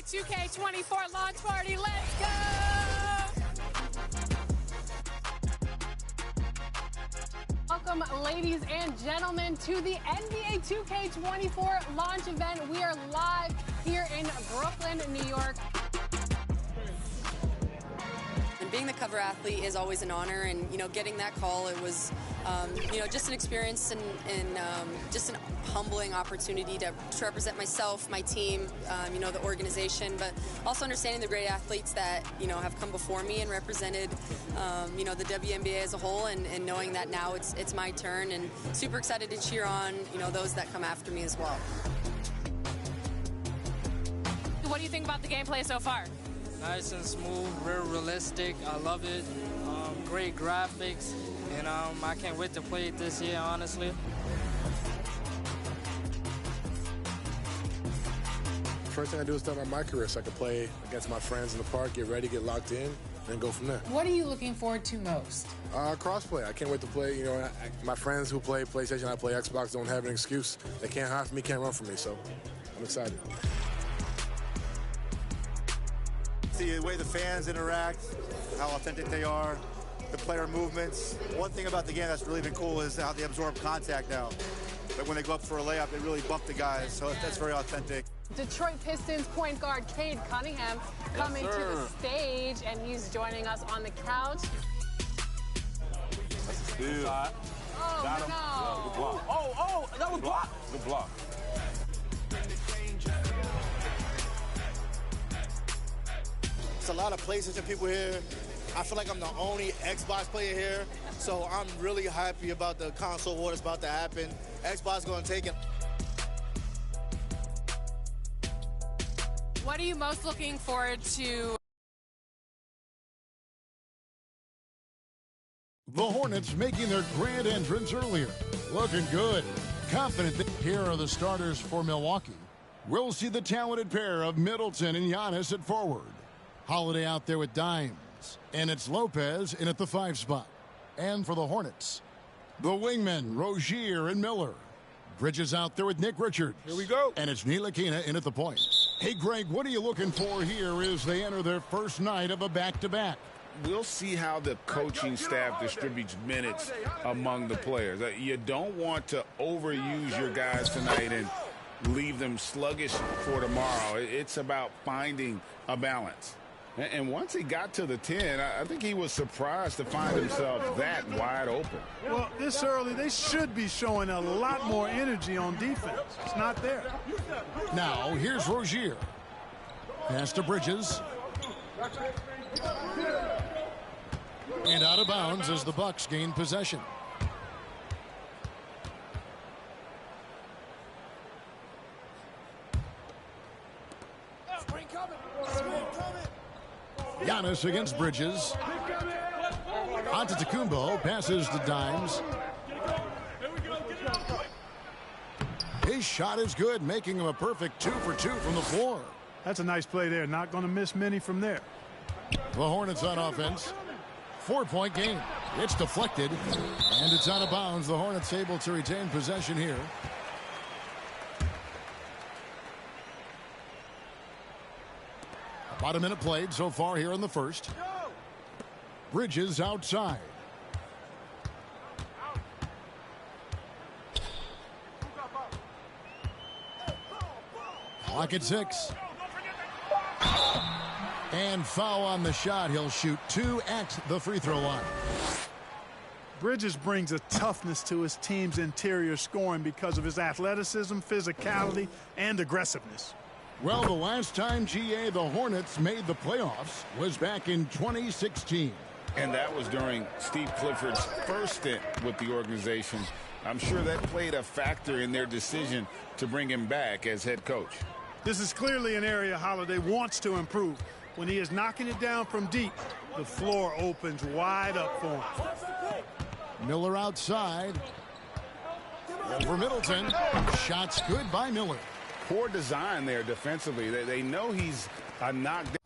NBA2K24 launch party. Let's go! Welcome, ladies and gentlemen, to the NBA 2K24 launch event. We are live here in Brooklyn, New York. And being the cover athlete is always an honor, and getting that call, it was just an experience and just an humbling opportunity to represent myself, my team, the organization, but also understanding the great athletes that have come before me and represented the WNBA as a whole, and knowing that now it's my turn, and super excited to cheer on those that come after me as well. What do you think about the gameplay so far? Nice and smooth, real realistic. I love it. Great graphics, and I can't wait to play it this year, honestly. First thing I do is start my career so I can play against my friends in the park, get ready, get locked in, and go from there. What are you looking forward to most? Crossplay. I can't wait to play. My friends who play PlayStation, I play Xbox, don't have an excuse. They can't hide from me, can't run from me, so I'm excited. See the way the fans interact, how authentic they are, the player movements. One thing about the game that's really been cool is how they absorb contact now. Like when they go up for a layup, they really bump the guys, so that's very authentic. Detroit Pistons point guard Cade Cunningham coming to the stage, and he's joining us on the couch. Good. Oh, Got him. no. Yeah, good block. Oh, that was blocked. Good block. It's a lot of PlayStation people here. I feel like I'm the only Xbox player here, so I'm really happy about the console war that's about to happen. Xbox going to take it. What are you most looking forward to? The Hornets making their grand entrance earlier. Looking good. Confident that here are the starters for Milwaukee. We'll see the talented pair of Middleton and Giannis at forward. Holiday out there with Dimes. And it's Lopez in at the 5 spot. And for the Hornets, the wingmen, Rozier and Miller. Bridges out there with Nick Richards. Here we go. And it's Ntilikina in at the point. Hey, Greg, what are you looking for here as they enter their first night of a back-to-back? We'll see how the coaching staff distributes minutes among the players. You don't want to overuse your guys tonight and leave them sluggish for tomorrow. It's about finding a balance. And once he got to the 10, I think he was surprised to find himself that wide open. Well, this early, they should be showing a lot more energy on defense. It's not there. Now, here's Rozier. Pass to Bridges. And out of bounds as the Bucks gain possession. Giannis against Bridges. Antetokounmpo passes to Dimes. His shot is good, making him a perfect 2 for 2 from the floor. That's a nice play there. Not going to miss many from there. The Hornets on offense. 4-point game. It's deflected, and it's out of bounds. The Hornets able to retain possession here. About a minute played so far here in the first. Bridges outside. Clock at 6. And foul on the shot. He'll shoot 2 at the free throw line. Bridges brings a toughness to his team's interior scoring because of his athleticism, physicality, and aggressiveness. Well, the last time, GA, the Hornets made the playoffs was back in 2016. And that was during Steve Clifford's first stint with the organization. I'm sure that played a factor in their decision to bring him back as head coach. This is clearly an area Holiday wants to improve. When he is knocking it down from deep, the floor opens wide up for him. Miller outside. Over Middleton. Shots good by Miller. Poor design there defensively. They know he's a knockdown.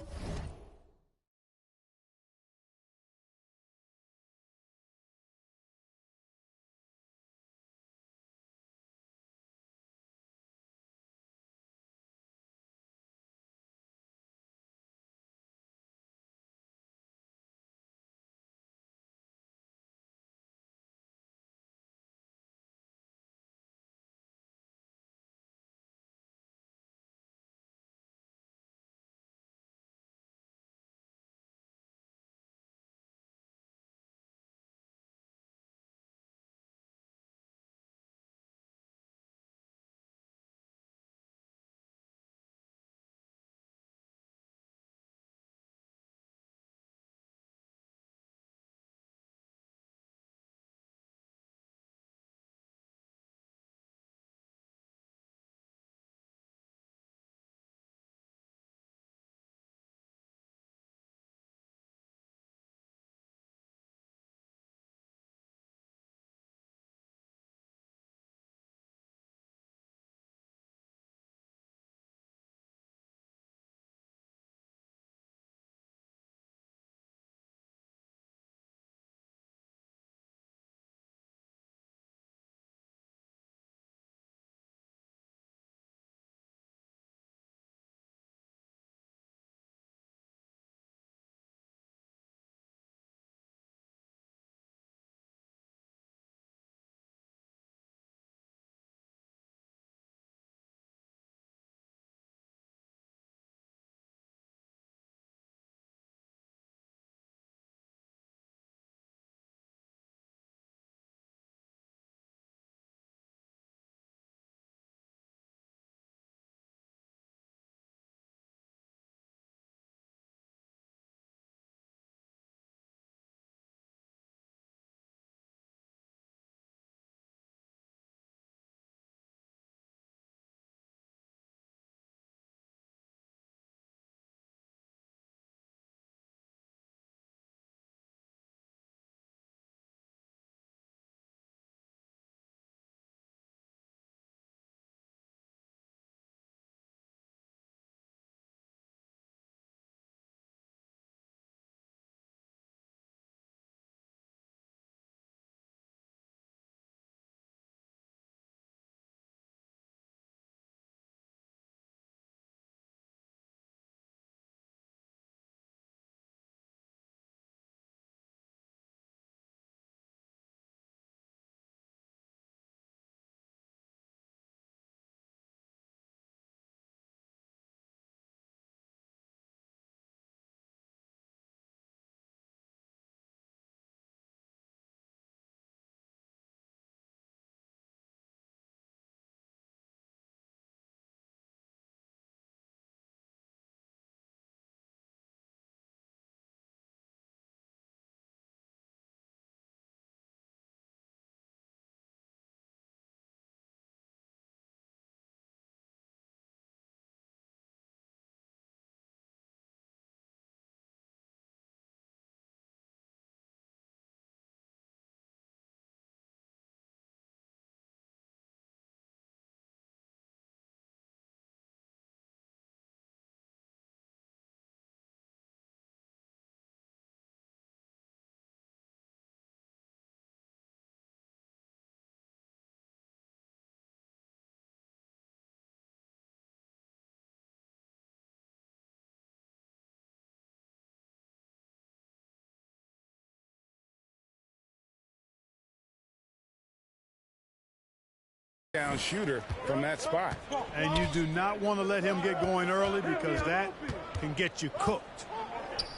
down shooter from that spot. And you do not want to let him get going early because that can get you cooked.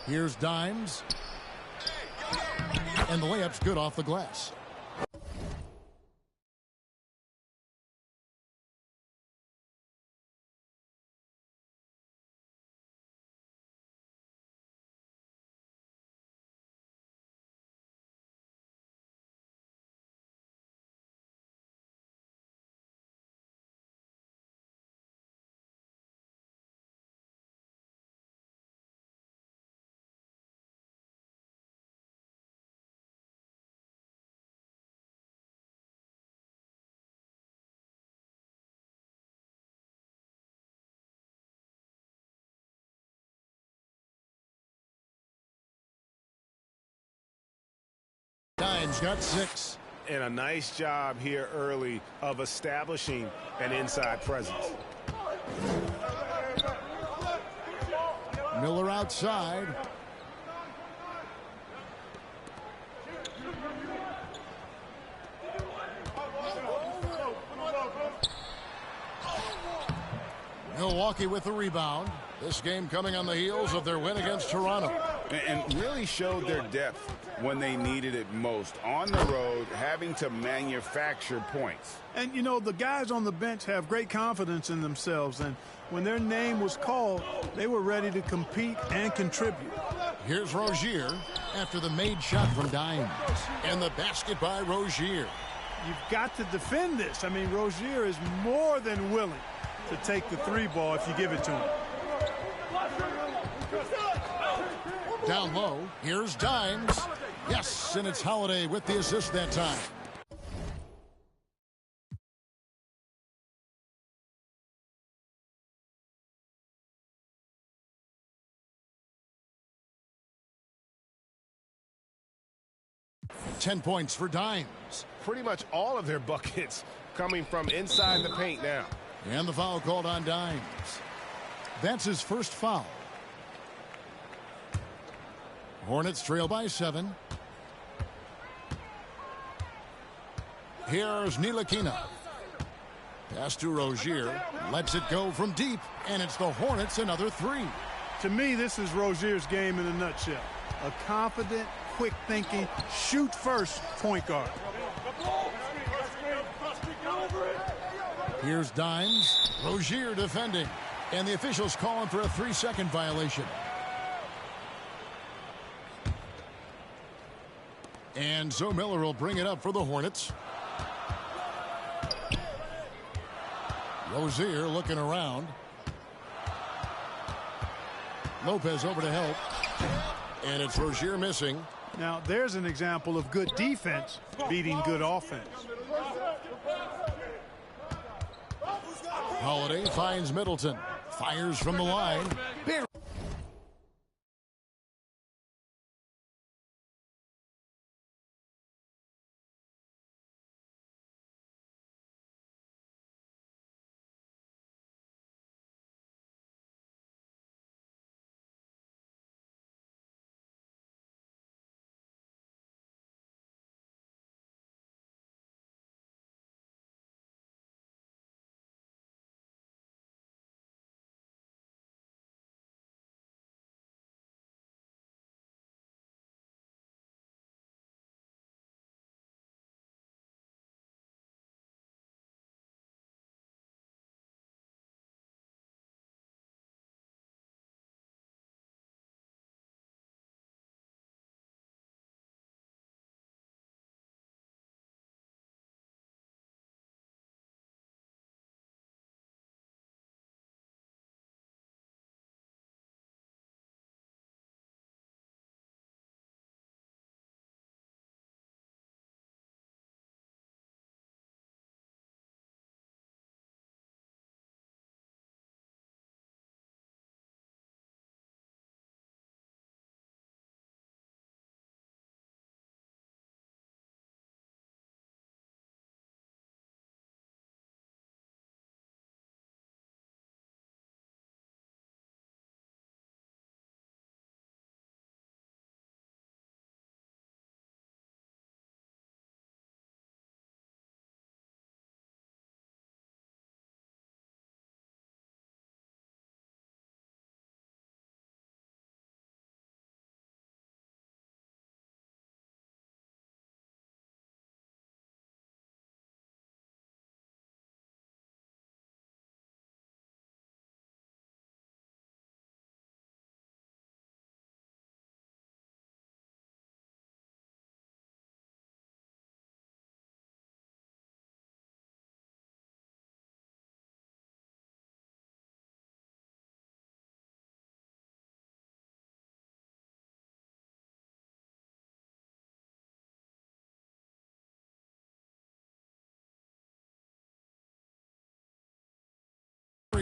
Here's Dimes. And the layup's good off the glass. Dimes got 6. And a nice job here early of establishing an inside presence. Miller outside. Milwaukee with the rebound. This game coming on the heels of their win against Toronto. And really showed their depth when they needed it most. On the road, having to manufacture points. And, you know, the guys on the bench have great confidence in themselves. And when their name was called, they were ready to compete and contribute. Here's Rozier after the made shot from Dimes. And the basket by Rozier. You've got to defend this. I mean, Rozier is more than willing to take the 3 ball if you give it to him. Down low, here's Dimes. Yes, and it's Holiday with the assist that time. $10 points for Dimes. Pretty much all of their buckets coming from inside the paint now. And the foul called on Dimes. That's his first foul. Hornets trail by 7. Here's Ntilikina. Pass to Rozier. Lets it go from deep. And it's the Hornets another 3. To me, this is Rozier's game in a nutshell. A confident, quick-thinking, shoot-first point guard. Here's Dimes. Rozier defending. And the officials calling for a 3-second violation. And so Miller will bring it up for the Hornets. Rozier looking around. Lopez over to help. And it's Rozier missing. Now, there's an example of good defense beating good offense. Holiday finds Middleton. Fires from the line.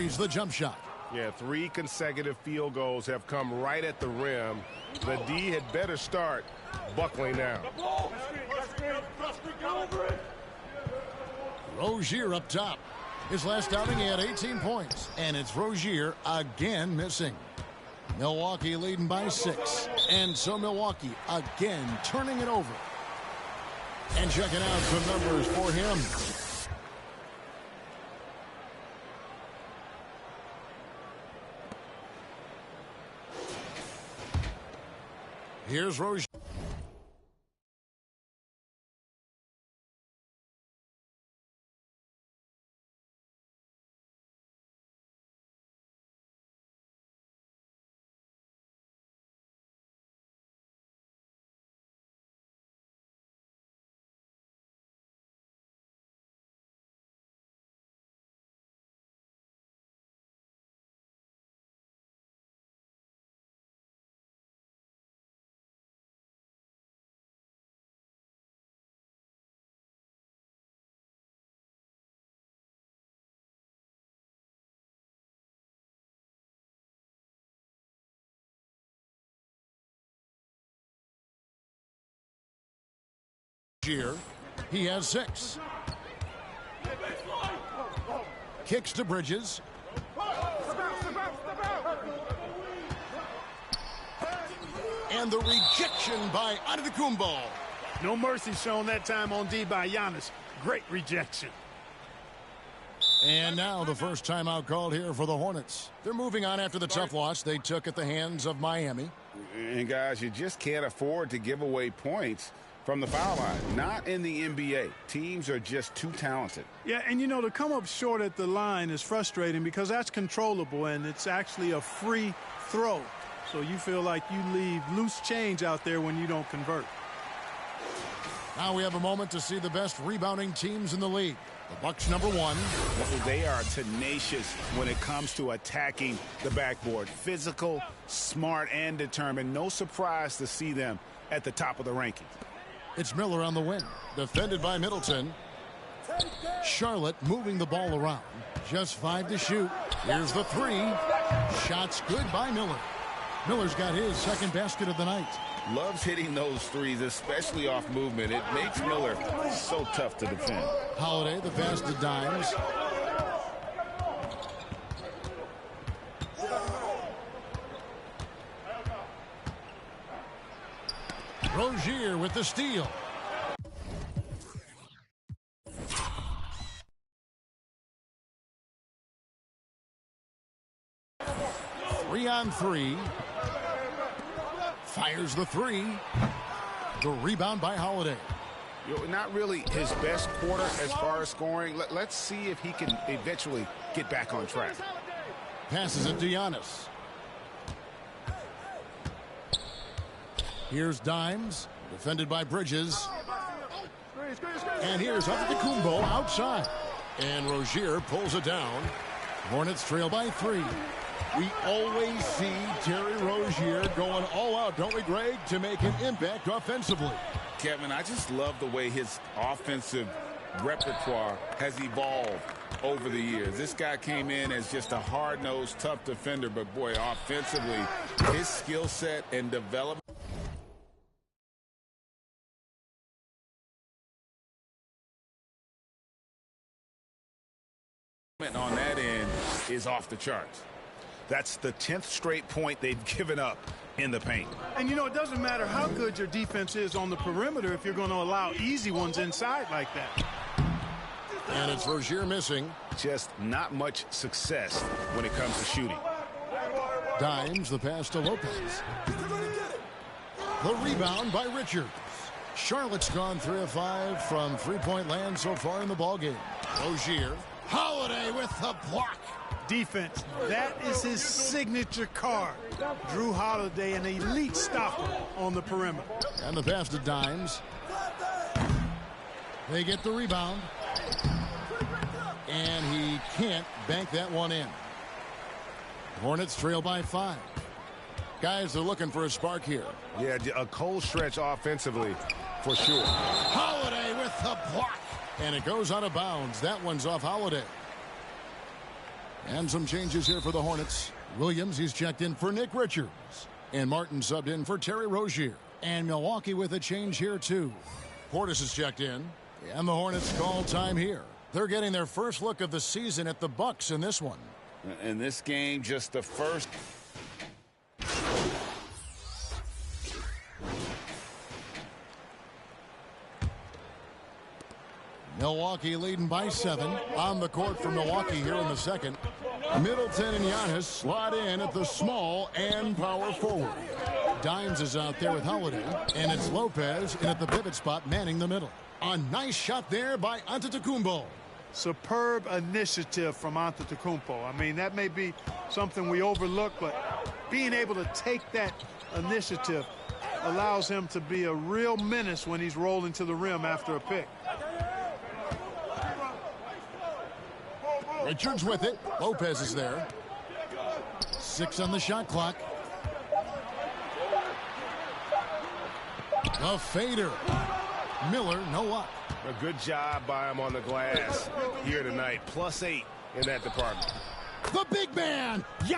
three's the jump shot. Yeah, 3 consecutive field goals have come right at the rim. The D had better start buckling now. Rozier up top. His last outing, he had 18 points. And it's Rozier again missing. Milwaukee leading by 6. And so Milwaukee again turning it over. And checking out some numbers for him. Here's Rozier. He has 6. Kicks to Bridges. And the rejection by Antetokounmpo. No mercy shown that time on D by Giannis. Great rejection. And now the first timeout called here for the Hornets. They're moving on after the tough loss they took at the hands of Miami. And guys, you just can't afford to give away points from the foul line. Not in the NBA. Teams are just too talented. Yeah, and you know, to come up short at the line is frustrating because that's controllable and it's actually a free throw. So you feel like you leave loose change out there when you don't convert. Now we have a moment to see the best rebounding teams in the league. The Bucks #1. They are tenacious when it comes to attacking the backboard. Physical, smart, and determined. No surprise to see them at the top of the rankings. It's Miller on the wing. Defended by Middleton. Charlotte moving the ball around. Just 5 to shoot. Here's the 3. Shots good by Miller. Miller's got his second basket of the night. Loves hitting those threes, especially off movement. It makes Miller so tough to defend. Holiday, the pass to Dimes. Rozier with the steal. Three on 3. Fires the 3. The rebound by Holiday. Not really his best quarter as far as scoring. Let's see if he can eventually get back on track. Passes it to Giannis. Here's Dimes, defended by Bridges. And here's Antetokounmpo outside. And Rozier pulls it down. Hornets trail by 3. We always see Terry Rozier going all out, don't we, Greg, to make an impact offensively. Kevin, I just love the way his offensive repertoire has evolved over the years. This guy came in as just a hard-nosed, tough defender, but boy, offensively, his skill set and development. On that end is off the charts. That's the 10th straight point they've given up in the paint. And you know, it doesn't matter how good your defense is on the perimeter if you're going to allow easy ones inside like that. And it's Rozier missing. Just not much success when it comes to shooting. Dimes, the pass to Lopez. The rebound by Richards. Charlotte's gone 3 of 5 from three-point land so far in the ballgame. Rozier. Holiday with the block. Defense, that is his signature card. Drew Holiday, an elite stopper on the perimeter. And the pass to Dimes. They get the rebound. And he can't bank that one in. Hornets trail by 5. Guys, they're looking for a spark here. Yeah, a cold stretch offensively for sure. Holiday with the block. And it goes out of bounds. That one's off Holiday. And some changes here for the Hornets. Williams, he's checked in for Nick Richards. And Martin subbed in for Terry Rozier. And Milwaukee with a change here, too. Portis is checked in. And the Hornets call time here. They're getting their first look of the season at the Bucks in this one. In this game, just the first. Milwaukee leading by 7. On the court for Milwaukee here in the second. Middleton and Giannis slot in at the small and power forward. Dimes is out there with Holiday. And it's Lopez in at the pivot spot manning the middle. A nice shot there by Antetokounmpo. Superb initiative from Antetokounmpo. I mean, that may be something we overlook, but being able to take that initiative allows him to be a real menace when he's rolling to the rim after a pick. Richards with it. Lopez is there. 6 on the shot clock. The fader. Miller, no up. A good job by him on the glass here tonight. +8 in that department. The big man. Yeah.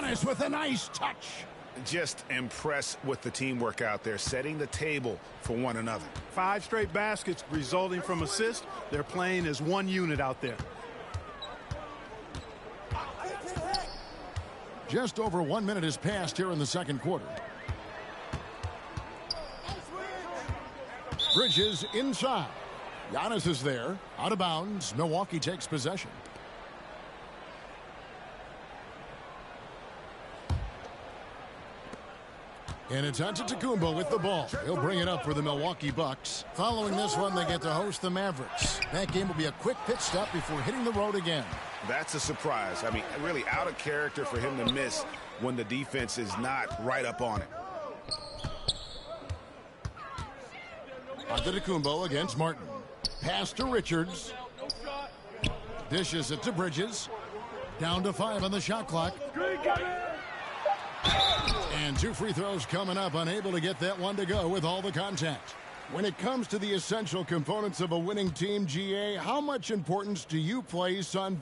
Giannis with a nice touch. Just impressed with the teamwork out there, setting the table for one another. 5 straight baskets resulting from assists. They're playing as one unit out there. Just over 1 minute has passed here in the second quarter. Bridges inside. Giannis is there. Out of bounds. Milwaukee takes possession. And it's Antetokounmpo with the ball. He'll bring it up for the Milwaukee Bucks. Following this one, they get to host the Mavericks. That game will be a quick pit stop before hitting the road again. That's a surprise. I mean, really out of character for him to miss when the defense is not right up on it. Antetokounmpo against Martin. Pass to Richards. Dishes it to Bridges. Down to 5 on the shot clock. And 2 free throws coming up, unable to get that one to go with all the contact. When it comes to the essential components of a winning team, GA, how much importance do you place on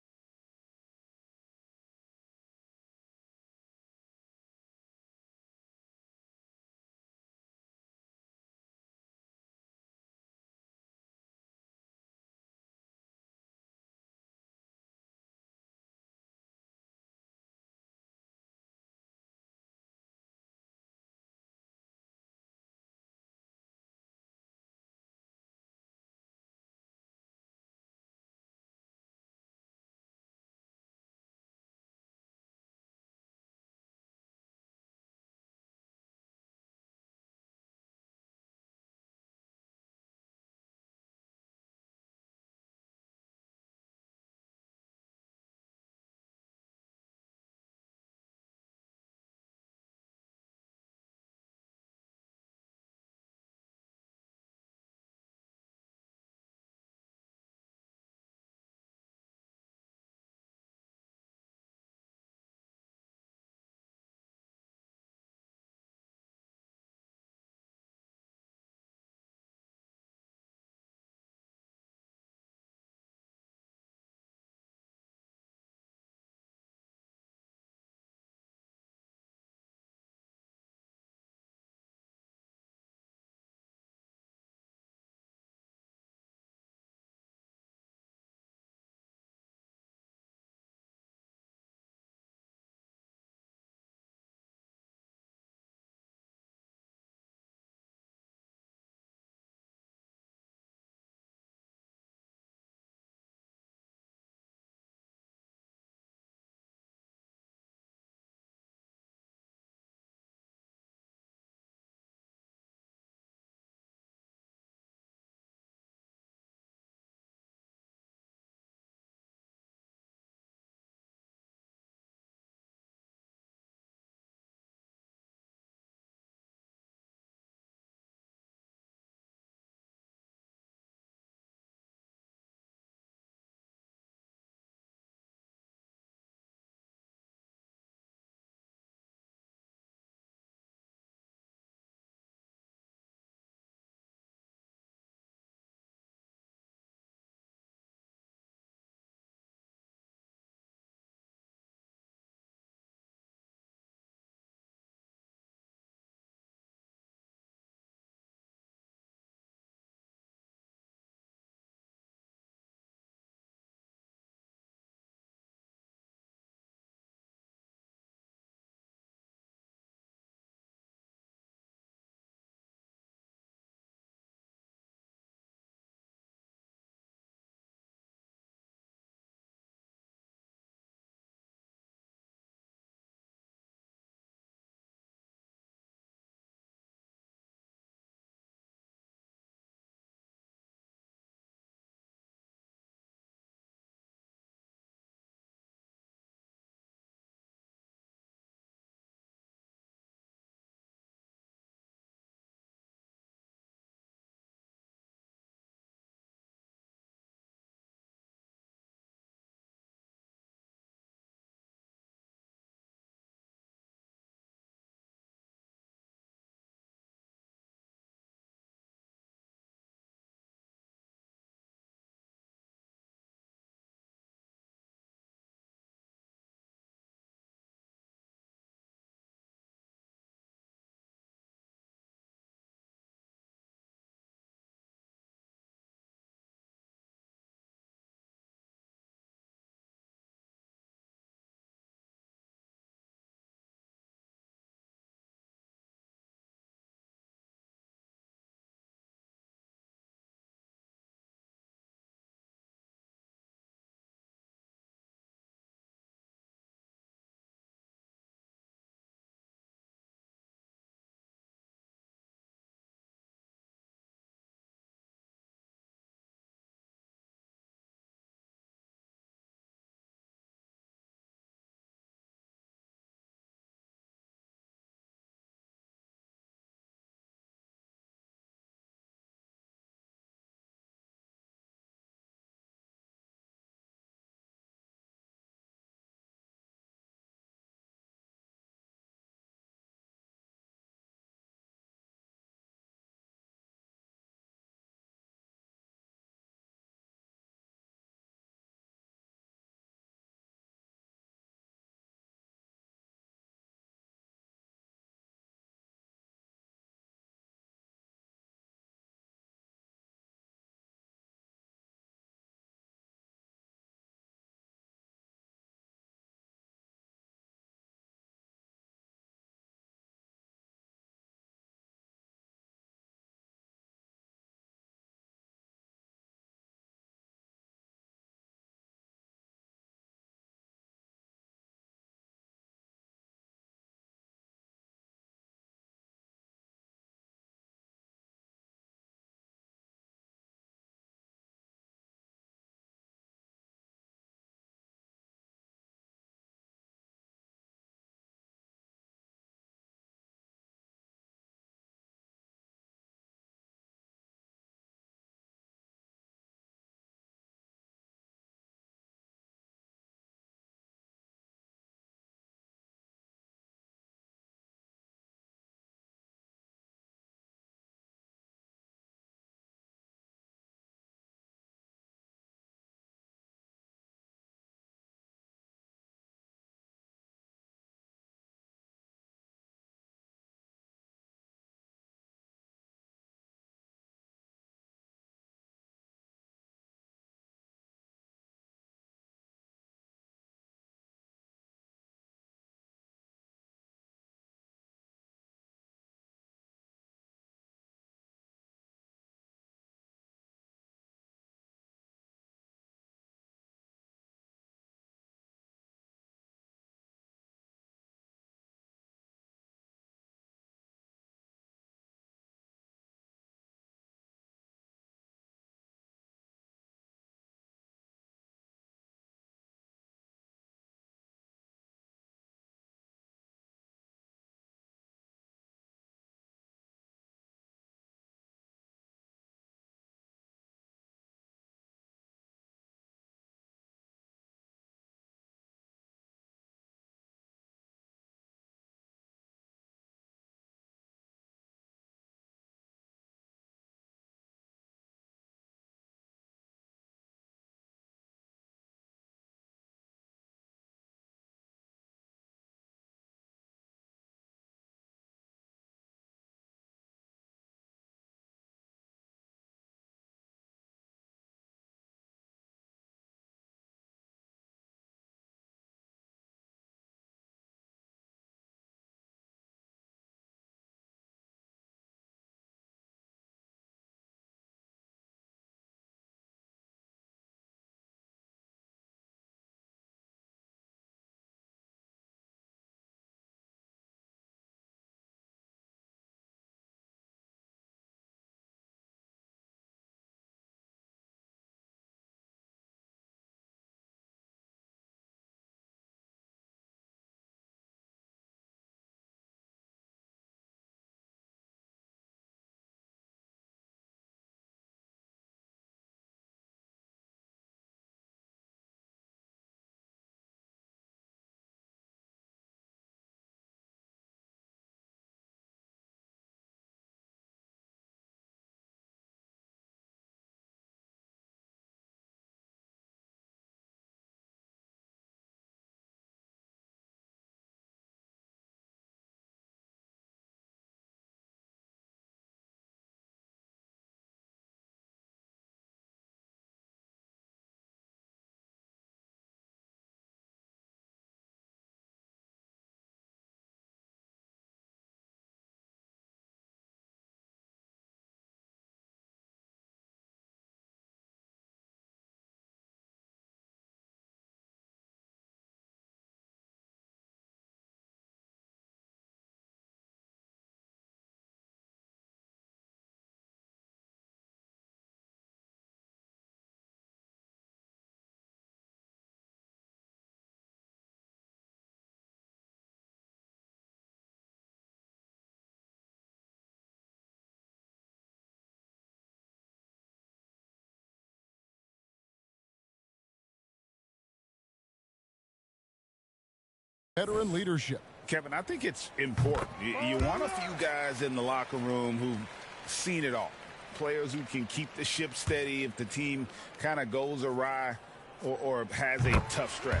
veteran leadership. Kevin, I think it's important. You want a few guys in the locker room who've seen it all. Players who can keep the ship steady if the team kind of goes awry or has a tough stretch.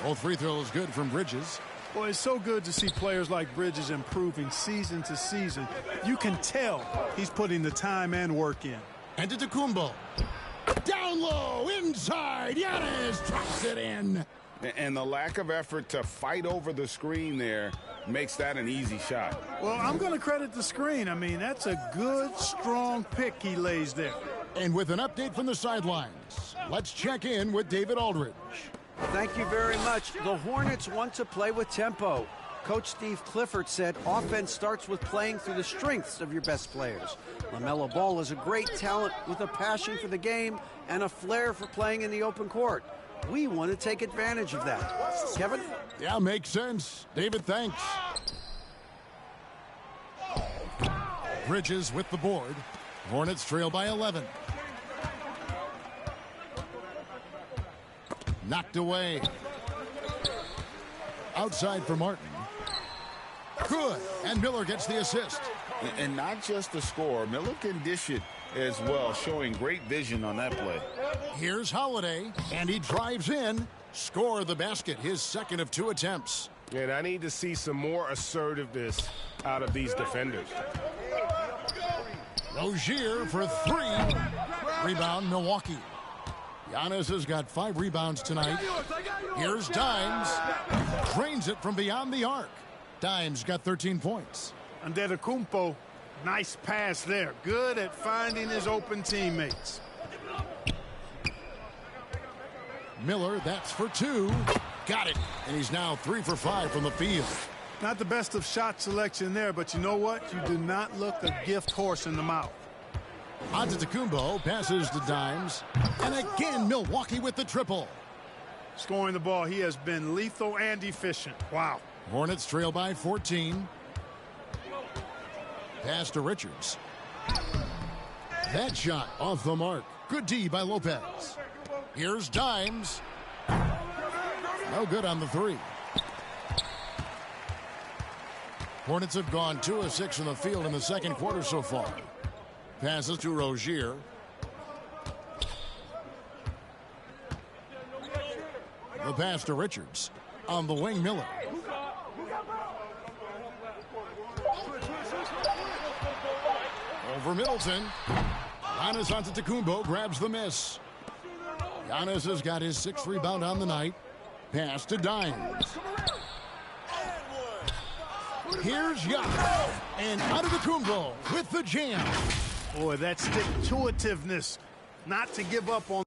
Both free throws good from Bridges. Well, it's so good to see players like Bridges improving season to season. You can tell he's putting the time and work in. And to Tecumbo. Down low, inside. Giannis drops it in. And the lack of effort to fight over the screen there makes that an easy shot. Well, I'm going to credit the screen. I mean, that's a good, strong pick he lays there. And with an update from the sidelines, let's check in with David Aldridge. Thank you very much. The Hornets want to play with tempo. Coach Steve Clifford said offense starts with playing through the strengths of your best players. LaMelo Ball is a great talent with a passion for the game and a flair for playing in the open court. We want to take advantage of that. Kevin? Yeah, makes sense. David, thanks. Bridges with the board. Hornets trail by 11. Knocked away. Outside for Martin. Good. And Miller gets the assist. And not just the score. Miller can dish it as well, showing great vision on that play. Here's Holiday, and he drives in. Score the basket, his second of 2 attempts. And I need to see some more assertiveness out of these defenders. Rozier for 3. Rebound, Milwaukee. Giannis has got 5 rebounds tonight. Here's Dimes. Drains it from beyond the arc. Dimes got 13 points. Antetokounmpo, nice pass there. Good at finding his open teammates. Miller, that's for 2. Got it. And he's now 3 for 5 from the field. Not the best of shot selection there, but you know what? You do not look a gift horse in the mouth. Antetokounmpo passes to Dimes. And again, Milwaukee with the triple. Scoring the ball, he has been lethal and efficient. Wow. Hornets trail by 14. Pass to Richards. That shot off the mark. Good D by Lopez. Here's Dimes. No good on the 3. Hornets have gone 2 of 6 from the field in the second quarter so far. Passes to Rozier. The pass to Richards. On the wing, Miller. Over Middleton. Giannis Antetokounmpo grabs the miss. Giannis has got his 6th rebound on the night. Pass to Dimes. Here's Giannis. And Antetokounmpo with the jam. Boy, that stick-to-itiveness. Not to give up on